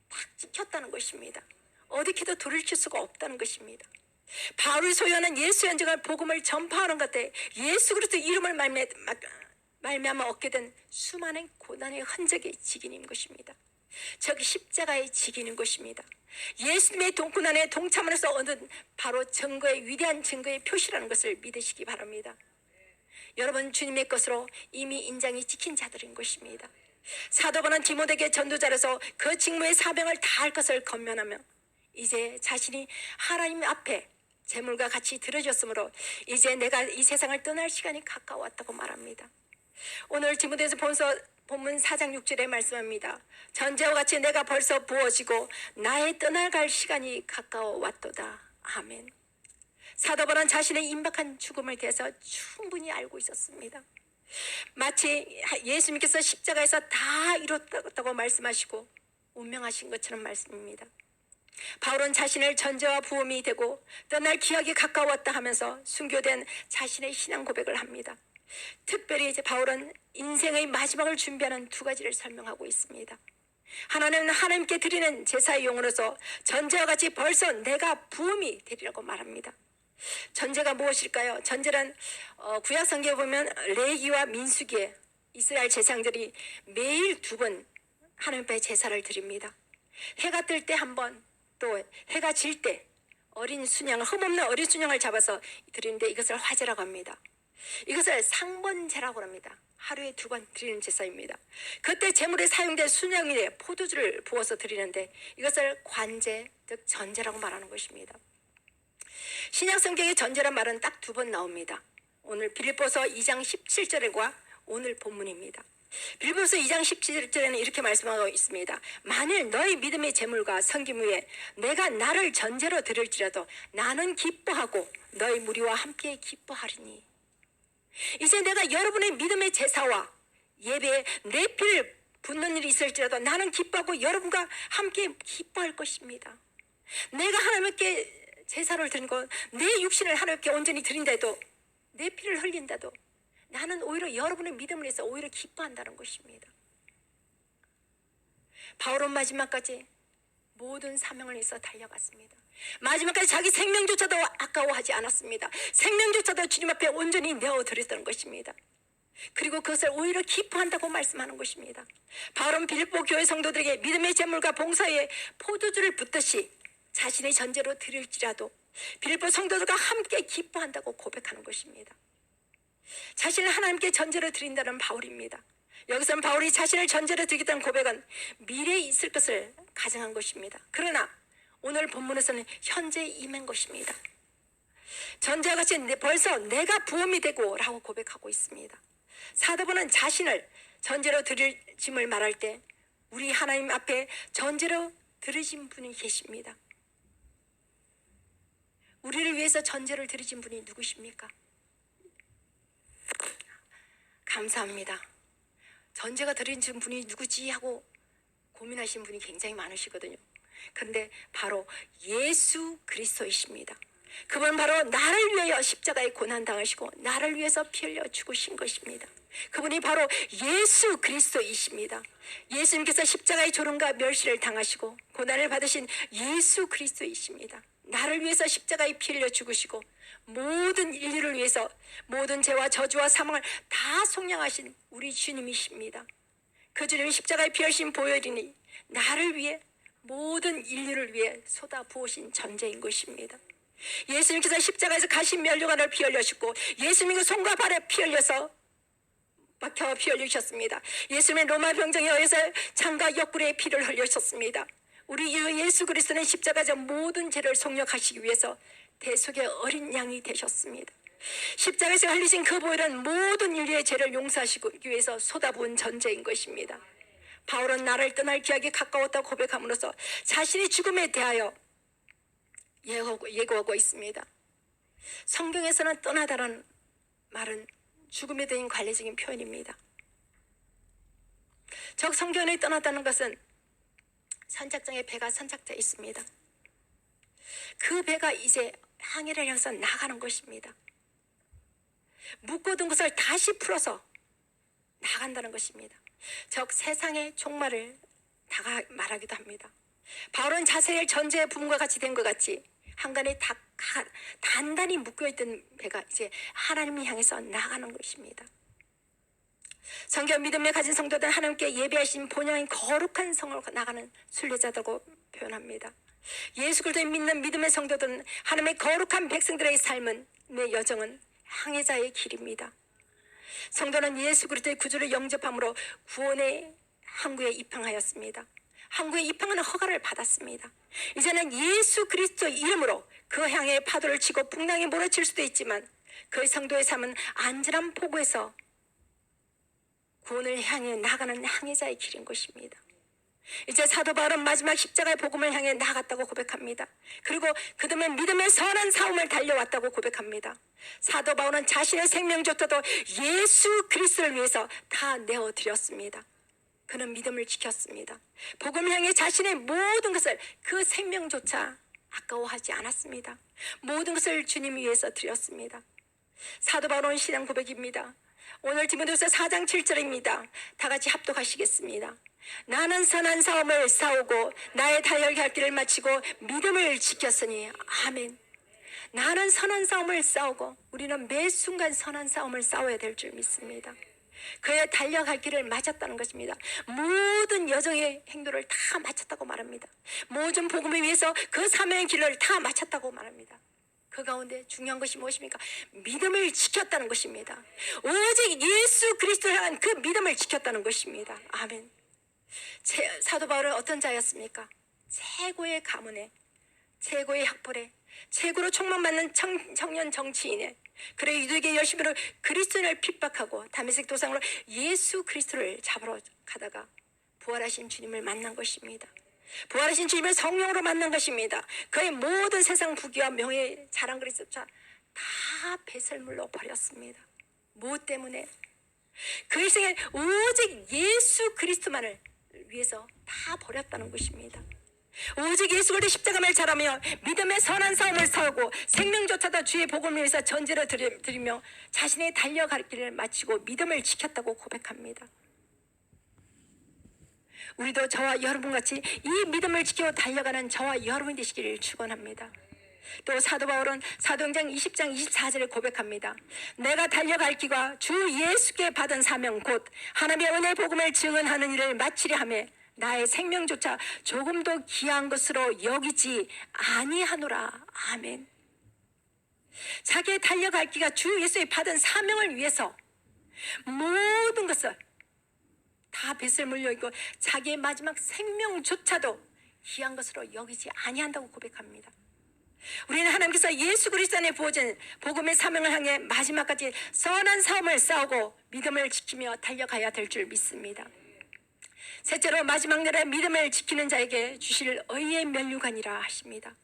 딱 찍혔다는 것입니다. 어디에도 돌이킬 수가 없다는 것입니다. 바울이 소유하는 예수의 흔적을 복음을 전파하는 것에 예수 그리스도 이름을 말미암아 얻게 된 수많은 고난의 흔적의 직인인 것입니다. 즉 십자가의 직인인 것입니다. 예수님의 고난에 동참으로서 얻은 바로 증거의 위대한 증거의 표시라는 것을 믿으시기 바랍니다. 여러분, 주님의 것으로 이미 인장이 찍힌 자들인 것입니다. 사도 바울은 디모데에게 전도자로서 그 직무의 사명을 다할 것을 권면하며 이제 자신이 하나님 앞에 재물과 같이 들어졌으므로 이제 내가 이 세상을 떠날 시간이 가까웠다고 말합니다. 오늘 디모데서 본문 4장 6절에 말씀합니다. 전제와 같이 내가 벌써 부어지고 나의 떠나갈 시간이 가까워 왔도다. 아멘. 사도 바울은 자신의 임박한 죽음에 대해서 충분히 알고 있었습니다. 마치 예수님께서 십자가에서 다 이뤘다고 말씀하시고 운명하신 것처럼 말씀입니다. 바울은 자신을 전제와 부음이 되고 떠날 기약이 가까웠다 하면서 순교된 자신의 신앙 고백을 합니다. 특별히 이제 바울은 인생의 마지막을 준비하는 두 가지를 설명하고 있습니다. 하나는 하나님께 드리는 제사의 용으로서 전제와 같이 벌써 내가 부음이 되리라고 말합니다. 전제가 무엇일까요? 전제란 구약 성경에 보면 레위기와 민수기에 이스라엘 제사장들이 매일 2번 하나님 앞에 제사를 드립니다. 해가 뜰 때 한 번, 또 해가 질 때 어린 순양, 흠없는 어린 순양을 잡아서 드리는데 이것을 화제라고 합니다. 이것을 상번제라고 합니다. 하루에 2번 드리는 제사입니다. 그때 제물에 사용된 순양에 포도주를 부어서 드리는데 이것을 관제, 즉 전제라고 말하는 것입니다. 신약 성경의 전제란 말은 딱 2번 나옵니다. 오늘 빌립보서 2장 17절과 오늘 본문입니다. 빌립보서 2장 17절에는 이렇게 말씀하고 있습니다. 만일 너희 믿음의 제물과 섬김 후에 내가 나를 전제로 드릴지라도 나는 기뻐하고 너희 무리와 함께 기뻐하리니. 이제 내가 여러분의 믿음의 제사와 예배에 내 피를 붓는 일이 있을지라도 나는 기뻐하고 여러분과 함께 기뻐할 것입니다. 내가 하나님께 제사를 드리고 내 육신을 하나님께 온전히 드린다도, 내 피를 흘린다도 나는 오히려 여러분의 믿음을 위해서 오히려 기뻐한다는 것입니다. 바울은 마지막까지 모든 사명을 위해서 달려갔습니다. 마지막까지 자기 생명조차도 아까워하지 않았습니다. 생명조차도 주님 앞에 온전히 내어드렸던 것입니다. 그리고 그것을 오히려 기뻐한다고 말씀하는 것입니다. 바울은 빌립보 교회 성도들에게 믿음의 제물과 봉사에 포도주를 붓듯이 자신의 전제로 드릴지라도 빌립보 성도들과 함께 기뻐한다고 고백하는 것입니다. 자신을 하나님께 전제로 드린다는 바울입니다. 여기서는 바울이 자신을 전제로 드리겠다는 고백은 미래에 있을 것을 가정한 것입니다. 그러나 오늘 본문에서는 현재에 임한 것입니다. 전제와 같이 벌써 내가 부험이 되고 라고 고백하고 있습니다. 사도분은 자신을 전제로 드릴 짐을 말할 때 우리 하나님 앞에 전제로 드리신 분이 계십니다. 우리를 위해서 전제를 드리신 분이 누구십니까? 감사합니다. 전제가 드리신 분이 누구지 하고 고민하신 분이 굉장히 많으시거든요. 그런데 바로 예수 그리스도이십니다. 그분은 바로 나를 위하여 십자가에 고난당하시고 나를 위해서 피 흘려 죽으신 것입니다. 그분이 바로 예수 그리스도이십니다. 예수님께서 십자가의 조롱과 멸시를 당하시고 고난을 받으신 예수 그리스도이십니다. 나를 위해서 십자가에 피 흘려 죽으시고 모든 인류를 위해서 모든 죄와 저주와 사망을 다 속량하신 우리 주님이십니다. 그 주님이 십자가에 피 흘리신 보혈이니 나를 위해 모든 인류를 위해 쏟아부으신 전제인 것입니다. 예수님께서 십자가에서 가신 면류관을 피 흘려주고 예수님의 손과 발에 피 흘려서 박혀 피 흘리셨습니다. 예수님의 로마 병정에 의해서 창과 옆구리에 피를 흘리셨습니다. 우리 예수 그리스도는 십자가에서 모든 죄를 속력하시기 위해서 대속의 어린 양이 되셨습니다. 십자가에서 흘리신 그 보혈은 모든 인류의 죄를 용서하시기 위해서 쏟아부은 전제인 것입니다. 바울은 나를 떠날 기약이 가까웠다고 고백함으로써 자신의 죽음에 대하여 예고하고 있습니다. 성경에서는 떠나다라는 말은 죽음에 대한 관례적인 표현입니다. 즉 성경에 떠나다는 것은 선착장에 배가 선착장에 있습니다. 그 배가 이제 항해를 향해서 나가는 것입니다. 묶어둔 것을 다시 풀어서 나간다는 것입니다. 즉 세상의 종말을 말하기도 합니다. 바울은 자세의 전제의 부분과 같이 된 것 같이 한간에 단단히 묶여있던 배가 이제 하나님을 향해서 나가는 것입니다. 성경 믿음에 가진 성도들은 하나님께 예배하신 본향인 거룩한 성을 나가는 순례자라고 표현합니다. 예수 그리스도를 믿는 믿음의 성도들은 하나님의 거룩한 백성들의 삶은 내 여정은 항해자의 길입니다. 성도는 예수 그리스도의 구주를 영접함으로 구원의 항구에 입항하였습니다. 항구에 입항하는 허가를 받았습니다. 이제는 예수 그리스도의 이름으로 그 항해의 파도를 치고 풍랑에 몰아칠 수도 있지만 그의 성도의 삶은 안전한 포구에서 구원을 향해 나가는 항해자의 길인 것입니다. 이제 사도 바울은 마지막 십자가의 복음을 향해 나갔다고 고백합니다. 그리고 그다음에 믿음의 선한 싸움을 달려왔다고 고백합니다. 사도 바울은 자신의 생명조차도 예수 그리스도를 위해서 다 내어드렸습니다. 그는 믿음을 지켰습니다. 복음을 향해 자신의 모든 것을 그 생명조차 아까워하지 않았습니다. 모든 것을 주님 위해서 드렸습니다. 사도 바울은 신앙 고백입니다. 오늘 디모데후서 4장 7절입니다. 다 같이 합독하시겠습니다. 나는 선한 싸움을 싸우고 나의 다혈 길을 마치고 믿음을 지켰으니 아멘. 나는 선한 싸움을 싸우고 우리는 매 순간 선한 싸움을 싸워야 될 줄 믿습니다. 그의 달려갈 길을 마쳤다는 것입니다. 모든 여정의 행도를 다 마쳤다고 말합니다. 모든 복음을 위해서 그 사명의 길을 다 마쳤다고 말합니다. 그 가운데 중요한 것이 무엇입니까? 믿음을 지켰다는 것입니다. 오직 예수 그리스도를 향한 그 믿음을 지켰다는 것입니다. 아멘. 사도 바울은 어떤 자였습니까? 최고의 가문에, 최고의 학벌에, 최고로 촉망받는 청년 정치인에, 그래 유대계 열심으로 그리스도인을 핍박하고 다메섹 도상으로 예수 그리스도를 잡으러 가다가 부활하신 주님을 만난 것입니다. 부활하신 주님을 성령으로 만난 것입니다. 그의 모든 세상 부귀와 명예 자랑거리조차 다 배설물로 버렸습니다. 무엇 때문에? 그 일생에 오직 예수 그리스도만을 위해서 다 버렸다는 것입니다. 오직 예수 그리스도 십자가를 잘하며 믿음의 선한 싸움을 싸우고 생명조차도 주의 복음을 위해서 전제를 드리며 자신의 달려갈 길을 마치고 믿음을 지켰다고 고백합니다. 우리도 저와 여러분같이 이 믿음을 지키고 달려가는 저와 여러분이 되시기를 축원합니다. 또 사도 바울은 사도행전 20장 24절에 고백합니다. 내가 달려갈 길과 주 예수께 받은 사명 곧 하나님의 은혜 복음을 증언하는 일을 마치려 하며 나의 생명조차 조금도 귀한 것으로 여기지 아니하노라. 아멘. 자기의 달려갈 길과 주 예수의 받은 사명을 위해서 모든 것을 다 뱃을 물려있고 자기의 마지막 생명조차도 귀한 것으로 여기지 아니한다고 고백합니다. 우리는 하나님께서 예수 그리스도 안에 부어진 복음의 사명을 향해 마지막까지 선한 싸움을 싸우고 믿음을 지키며 달려가야 될 줄 믿습니다. 셋째로 마지막 날에 믿음을 지키는 자에게 주실 의의 면류관이라 하십니다.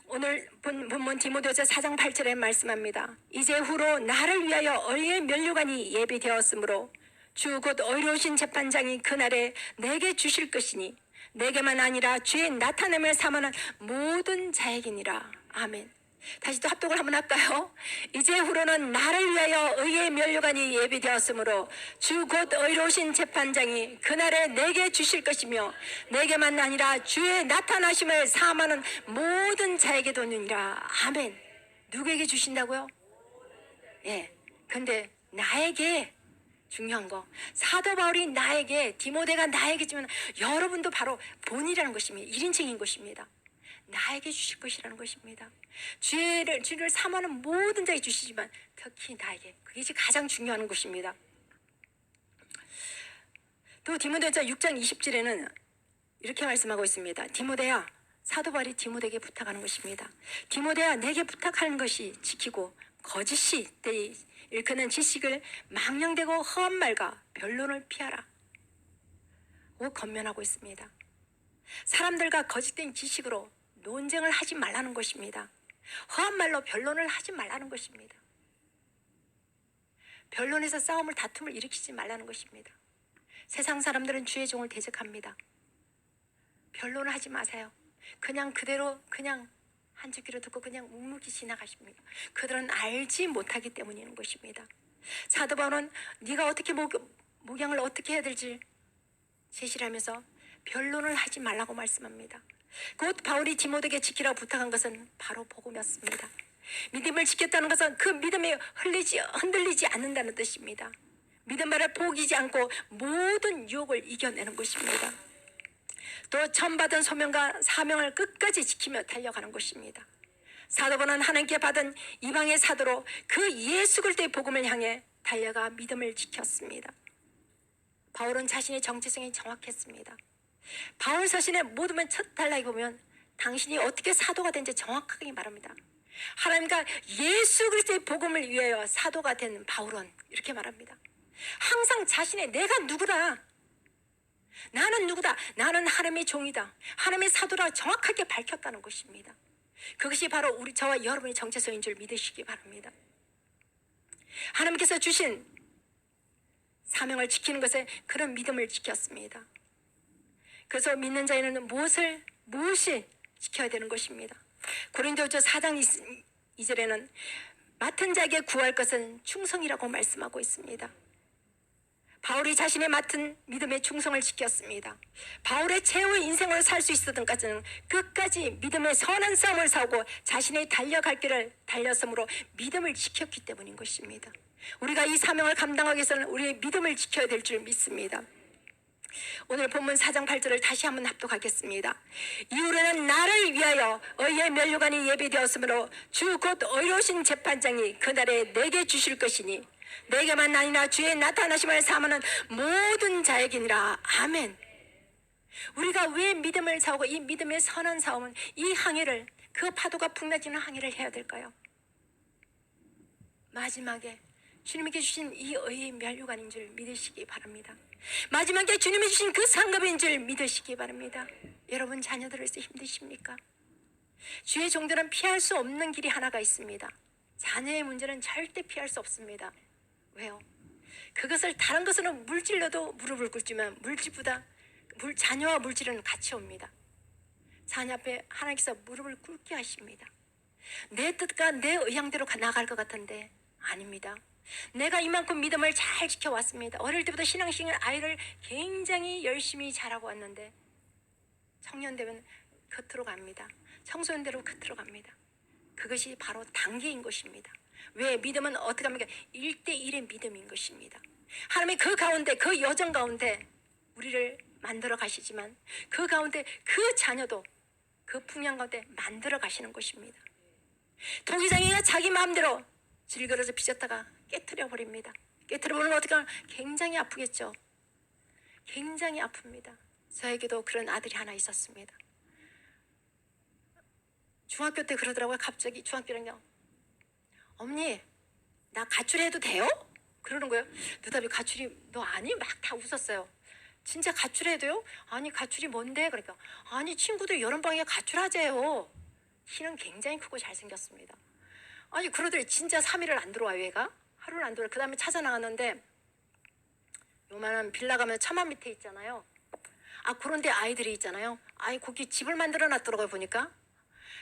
오늘 본문 디모데후서 4장 8절에 말씀합니다. 이제 후로 나를 위하여 의의 면류관이 예비되었으므로 주 곧 의로우신 재판장이 그날에 내게 주실 것이니 내게만 아니라 주의 나타남을 사모하는 모든 자에게니라. 아멘. 다시 또 합독을 한번 할까요? 이제 후로는 나를 위하여 의의 면류관이 예비되었으므로 주 곧 의로우신 재판장이 그날에 내게 주실 것이며 내게만 아니라 주의 나타나심을 사모하는 모든 자에게 도느니라. 아멘. 누구에게 주신다고요? 예. 근데 나에게 중요한 거, 사도 바울이 나에게, 디모데가 나에게 주면 여러분도 바로 본이라는 것입니다. 1인칭인 것입니다. 나에게 주실 것이라는 것입니다. 주를 사모하는 모든 자에게 주시지만 특히 나에게, 그게 가장 중요한 것입니다. 또 디모데후서 6장 20절에는 이렇게 말씀하고 있습니다. 디모데야, 사도 바울이 디모데에게 부탁하는 것입니다. 디모데야, 내게 부탁하는 것이 지키고 거짓이 때 일컫는 지식을 망령되고 허한 말과 변론을 피하라. 고 권면하고 있습니다. 사람들과 거짓된 지식으로 논쟁을 하지 말라는 것입니다. 허한 말로 변론을 하지 말라는 것입니다. 변론에서 싸움을 다툼을 일으키지 말라는 것입니다. 세상 사람들은 주의 종을 대적합니다. 변론을 하지 마세요. 그냥 그대로 그냥 한 주기로 듣고 그냥 묵묵히 지나가십니다. 그들은 알지 못하기 때문인 것입니다. 사도 바울은 네가 어떻게 목양을 어떻게 해야 될지 제시를 하면서 변론을 하지 말라고 말씀합니다. 곧 바울이 디모데에게 지키라고 부탁한 것은 바로 복음이었습니다. 믿음을 지켰다는 것은 그 믿음에 흔들리지 않는다는 뜻입니다. 믿음만을 포기지 않고 모든 유혹을 이겨내는 것입니다. 또 전받은 소명과 사명을 끝까지 지키며 달려가는 것입니다. 사도 바울은 하나님께 받은 이방의 사도로 그 예수 그리스도의 복음을 향해 달려가 믿음을 지켰습니다. 바울은 자신의 정체성이 정확했습니다. 바울 서신의 모든 첫 단락에 보면 당신이 어떻게 사도가 된지 정확하게 말합니다. 하나님과 예수 그리스도의 복음을 위하여 사도가 된 바울은 이렇게 말합니다. 항상 자신의 내가 누구다, 나는 누구다, 나는 하나님의 종이다, 하나님의 사도라 정확하게 밝혔다는 것입니다. 그것이 바로 저와 여러분의 정체성인 줄 믿으시기 바랍니다. 하나님께서 주신 사명을 지키는 것에 그런 믿음을 지켰습니다. 그래서 믿는 자에는 무엇이 지켜야 되는 것입니다. 고린도후서 4장 2절에는 맡은 자에게 구할 것은 충성이라고 말씀하고 있습니다. 바울이 자신의 맡은 믿음의 충성을 지켰습니다. 바울의 최후의 인생으로 살 수 있었던 까지는 끝까지 믿음의 선한 싸움을 싸우고 자신의 달려갈 길을 달렸으므로 믿음을 지켰기 때문인 것입니다. 우리가 이 사명을 감당하기 위해서는 우리의 믿음을 지켜야 될 줄 믿습니다. 오늘 본문 4장 8절을 다시 한번 합독하겠습니다. 이후로는 나를 위하여 의의 면류관이 예비되었으므로 주 곧 의로우신 재판장이 그날에 내게 주실 것이니 내게만 아니라 주의 나타나심을 사모하는 모든 자에게니라. 아멘. 우리가 왜 믿음을 싸우고 이 믿음의 선한 싸움은 이 항해를, 그 파도가 풍나지는 항해를 해야 될까요? 마지막에 주님께 주신 이 의의 면류관인 줄 믿으시기 바랍니다. 마지막에 주님이 주신 그 상급인 줄 믿으시기 바랍니다. 여러분 자녀들에서 힘드십니까? 주의 종들은 피할 수 없는 길이 하나가 있습니다. 자녀의 문제는 절대 피할 수 없습니다. 왜요? 그것을 다른 것으로는 물질로도 무릎을 꿇지만 자녀와 물질은 같이 옵니다. 자녀 앞에 하나님께서 무릎을 꿇게 하십니다. 내 뜻과 내 의향대로 나갈 것 같은데 아닙니다. 내가 이만큼 믿음을 잘 지켜왔습니다. 어릴 때부터 신앙생활 아이를 굉장히 열심히 자라고 왔는데 청년 되면 겉으로 갑니다. 청소년 되로 겉으로 갑니다. 그것이 바로 단계인 것입니다. 왜? 믿음은 어떻게 합니까? 1대1의 믿음인 것입니다. 하나님이 그 가운데, 그 여정 가운데 우리를 만들어 가시지만 그 가운데 그 자녀도 그 풍향 가운데 만들어 가시는 것입니다. 도기장이가 자기 마음대로 질그러져 빚었다가 깨트려 버립니다. 깨트려 버리면 어떻게 하면 굉장히 아프겠죠. 굉장히 아픕니다. 저에게도 그런 아들이 하나 있었습니다. 중학교 때 그러더라고요. 갑자기 중학교랑요. 어머니, 나 가출해도 돼요? 그러는 거예요. 누답이 가출이 너 아니? 막 다 웃었어요. 진짜 가출해도요? 아니 가출이 뭔데? 그러니까 아니 친구들 여름방학에 가출하재요. 키는 굉장히 크고 잘생겼습니다. 아니 그러더니 진짜 3일을 안 들어와요. 얘가 하루는 안 들어와요. 그 다음에 찾아 나갔는데 요만한 빌라 가면 처마 밑에 있잖아요. 아 그런데 아이들이 있잖아요. 아이 거기 집을 만들어 놨더라고요. 보니까.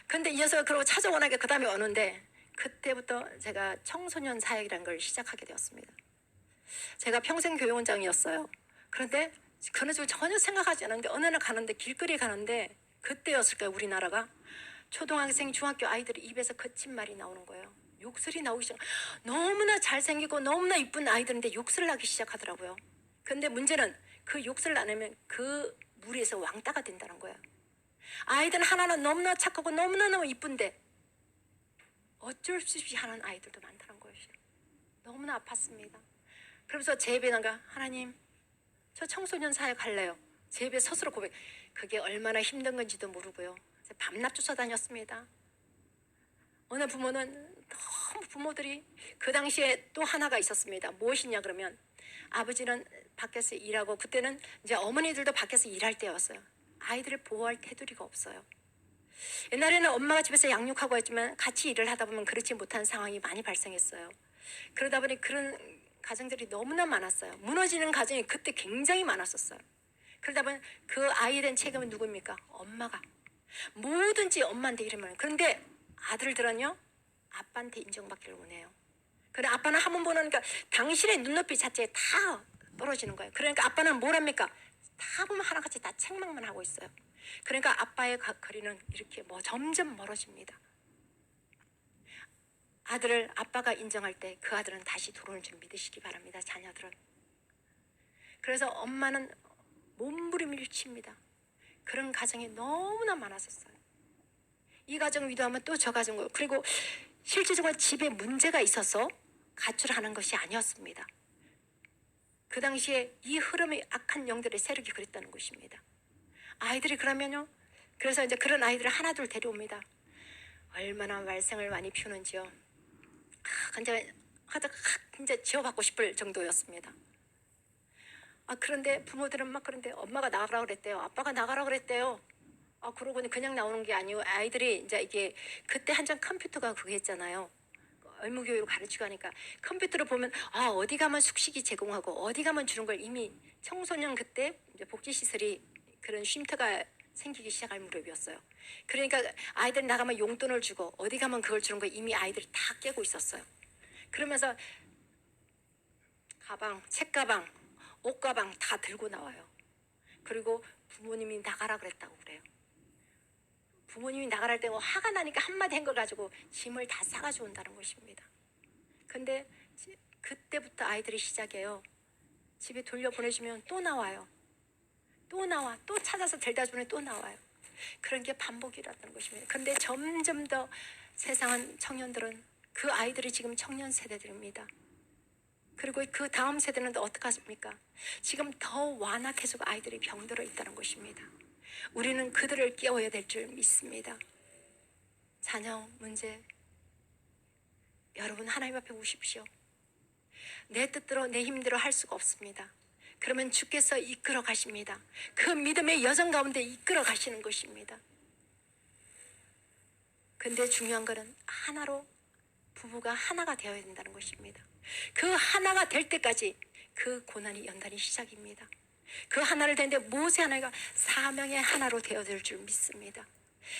근데 이 녀석을 그러고 찾아오나게 그 다음에 오는데 그때부터 제가 청소년 사역이라는 걸 시작하게 되었습니다. 제가 평생 교육원장이었어요. 그런데 그런 식으로 전혀 생각하지 않았는데 어느 날 가는데 길거리에 가는데 그때였을까요? 우리나라가 초등학생 중학교 아이들이 입에서 거친 말이 나오는 거예요. 욕설이 나오기 시작. 너무나 잘생기고 너무나 이쁜 아이들인데 욕설을 하기 시작하더라고요. 근데 문제는 그 욕설을 안 하면 그 무리에서 왕따가 된다는 거예요. 아이들은 하나는 너무나 착하고 너무나 이쁜데 어쩔 수 없이 하는 아이들도 많다는 것이에요. 너무나 아팠습니다. 그러면서 제 입에 나가 하나님 저 청소년 사역 할래요. 제 입에 스스로 고백. 그게 얼마나 힘든 건지도 모르고요. 밤낮 쫓아다녔습니다. 어느 부모는 너무 부모들이 그 당시에 또 하나가 있었습니다. 무엇이냐 그러면 아버지는 밖에서 일하고 그때는 이제 어머니들도 밖에서 일할 때였어요. 아이들을 보호할 테두리가 없어요. 옛날에는 엄마가 집에서 양육하고 했지만 같이 일을 하다 보면 그렇지 못한 상황이 많이 발생했어요. 그러다 보니 그런 가정들이 너무나 많았어요. 무너지는 가정이 그때 굉장히 많았었어요. 그러다 보니 그 아이에 대한 책임은 누구입니까? 엄마가. 뭐든지 엄마한테 이러면. 그런데 아들들은요 아빠한테 인정받기를 원해요. 그런데 아빠는 한 번 보니까 당신의 눈높이 자체에 다 떨어지는 거예요. 그러니까 아빠는 뭘 합니까? 다 보면 하나같이 다 책망만 하고 있어요. 그러니까 아빠의 거리는 이렇게 점점 멀어집니다. 아들을 아빠가 인정할 때 그 아들은 다시 돌아오는 줄 믿으시기 바랍니다. 자녀들은. 그래서 엄마는 몸부림을 칩니다. 그런 가정이 너무나 많았었어요. 이 가정 위도하면 또 저 가정, 그리고 실질적으로 집에 문제가 있어서 가출하는 것이 아니었습니다. 그 당시에 이 흐름의 악한 영들의 세력이 그랬다는 것입니다. 아이들이 그러면요. 그래서 이제 그런 아이들을 하나둘 데려옵니다. 얼마나 말썽을 많이 피우는지요. 진짜 지워받고 싶을 정도였습니다. 그런데 부모들은 막 그런데 엄마가 나가라 그랬대요. 아빠가 나가라 그랬대요. 그러고는 그냥 나오는 게 아니고 아이들이 이제 이게 그때 한창 컴퓨터가 그게 했잖아요. 의무교육을 가르치고 하니까 컴퓨터를 보면 어디 가면 숙식이 제공하고 어디 가면 주는 걸 이미 청소년 그때 이제 복지시설이 그런 쉼터가 생기기 시작할 무렵이었어요. 그러니까 아이들 나가면 용돈을 주고 어디 가면 그걸 주는 걸 이미 아이들이 다 깨고 있었어요. 그러면서 가방, 책가방, 옷가방 다 들고 나와요. 그리고 부모님이 나가라 그랬다고 그래요. 부모님이 나가라 할 때 화가 나니까 한마디 한 걸 가지고 짐을 다 싸가지고 온다는 것입니다. 근데 그때부터 아이들이 시작해요. 집에 돌려보내주면 또 나와요. 또 나와. 또 찾아서 데려다 주면 또 나와요. 그런 게 반복이라는 것입니다. 그런데 점점 더 세상은 청년들은 그 아이들이 지금 청년 세대들입니다. 그리고 그 다음 세대는 또 어떻게 하십니까? 지금 더 완악해지고 아이들이 병들어 있다는 것입니다. 우리는 그들을 깨워야 될 줄 믿습니다. 자녀 문제, 여러분 하나님 앞에 오십시오. 내 뜻대로 내 힘대로 할 수가 없습니다. 그러면 주께서 이끌어 가십니다. 그 믿음의 여정 가운데 이끌어 가시는 것입니다. 근데 중요한 것은 하나로 부부가 하나가 되어야 된다는 것입니다. 그 하나가 될 때까지 그 고난이 연단이 시작입니다. 그 하나를 되는데 모세 하나가 사명의 하나로 되어질 줄 믿습니다.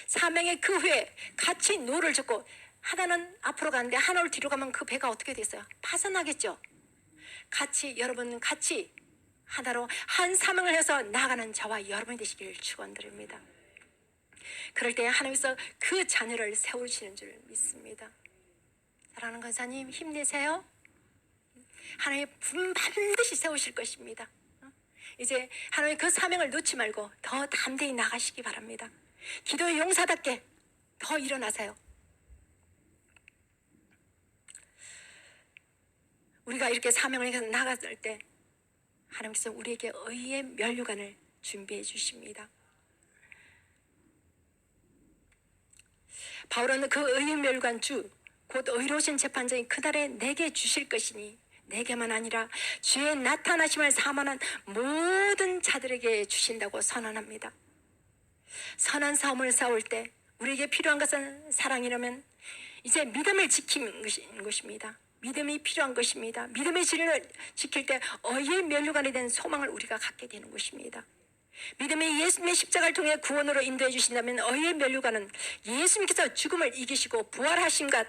사명의 그 후에 같이 노를 젓고 하나는 앞으로 가는데 하나를 뒤로 가면 그 배가 어떻게 됐어요? 파산하겠죠. 같이 여러분 같이 하나로 한 사명을 해서 나아가는 저와 여러분이 되시길 축원드립니다. 그럴 때 하나님께서 그 자녀를 세우시는 줄 믿습니다. 사랑하는 권사님 힘내세요. 하나님 반드시 세우실 것입니다. 이제 하나님 그 사명을 놓지 말고 더 담대히 나가시기 바랍니다. 기도의 용사답게 더 일어나세요. 우리가 이렇게 사명을 해서 나갔을 때 하나님께서 우리에게 의의 면류관을 준비해 주십니다. 바울은 그 의의 면류관 주 곧 의로우신 재판장이 그날에 내게 주실 것이니 내게만 아니라 주의 나타나심을 사모하는 모든 자들에게 주신다고 선언합니다. 선한 싸움을 싸울 때 우리에게 필요한 것은 사랑이라면 이제 믿음을 지키는 것입니다. 믿음이 필요한 것입니다. 믿음의 진리를 지킬 때 의의 면류관이 된 소망을 우리가 갖게 되는 것입니다. 믿음이 예수님의 십자가를 통해 구원으로 인도해 주신다면 의의 면류관은 예수님께서 죽음을 이기시고 부활하신가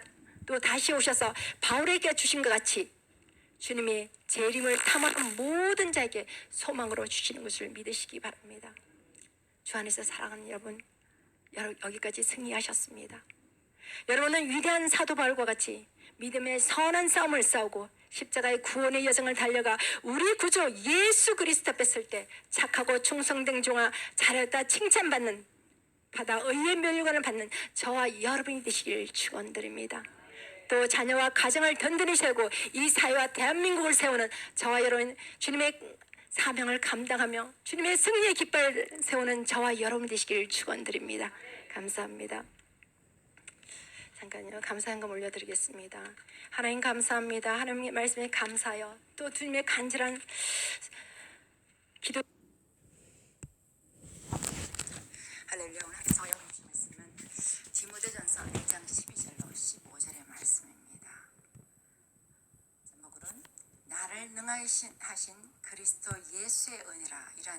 또 다시 오셔서 바울에게 주신 것 같이 주님이 재림을 탐하는 모든 자에게 소망으로 주시는 것을 믿으시기 바랍니다. 주 안에서 사랑하는 여러분, 여기까지 승리하셨습니다. 여러분은 위대한 사도 바울과 같이 믿음의 선한 싸움을 싸우고 십자가의 구원의 여정을 달려가 우리 구주 예수 그리스도 앞에 설 때 착하고 충성된 종아 잘했다 칭찬받는 받아 의의 면류관을 받는 저와 여러분이 되시길 축원드립니다. 또 자녀와 가정을 든든히 세우고 이 사회와 대한민국을 세우는 저와 여러분 주님의 사명을 감당하며 주님의 승리의 깃발을 세우는 저와 여러분 되시길 축원드립니다. 감사합니다. 잠깐요. 감사한금 올려드리겠습니다. 하나님 감사합니다. 하나님의 말씀에 감사하여 또 주님의 간절한 기도. 할렐루야. 오늘 함께 영주신 말씀은 디모데전서 1장 12절로 15절의 말씀입니다. 제목으로는 나를 능하신 그리스도 예수의 은혜라 이란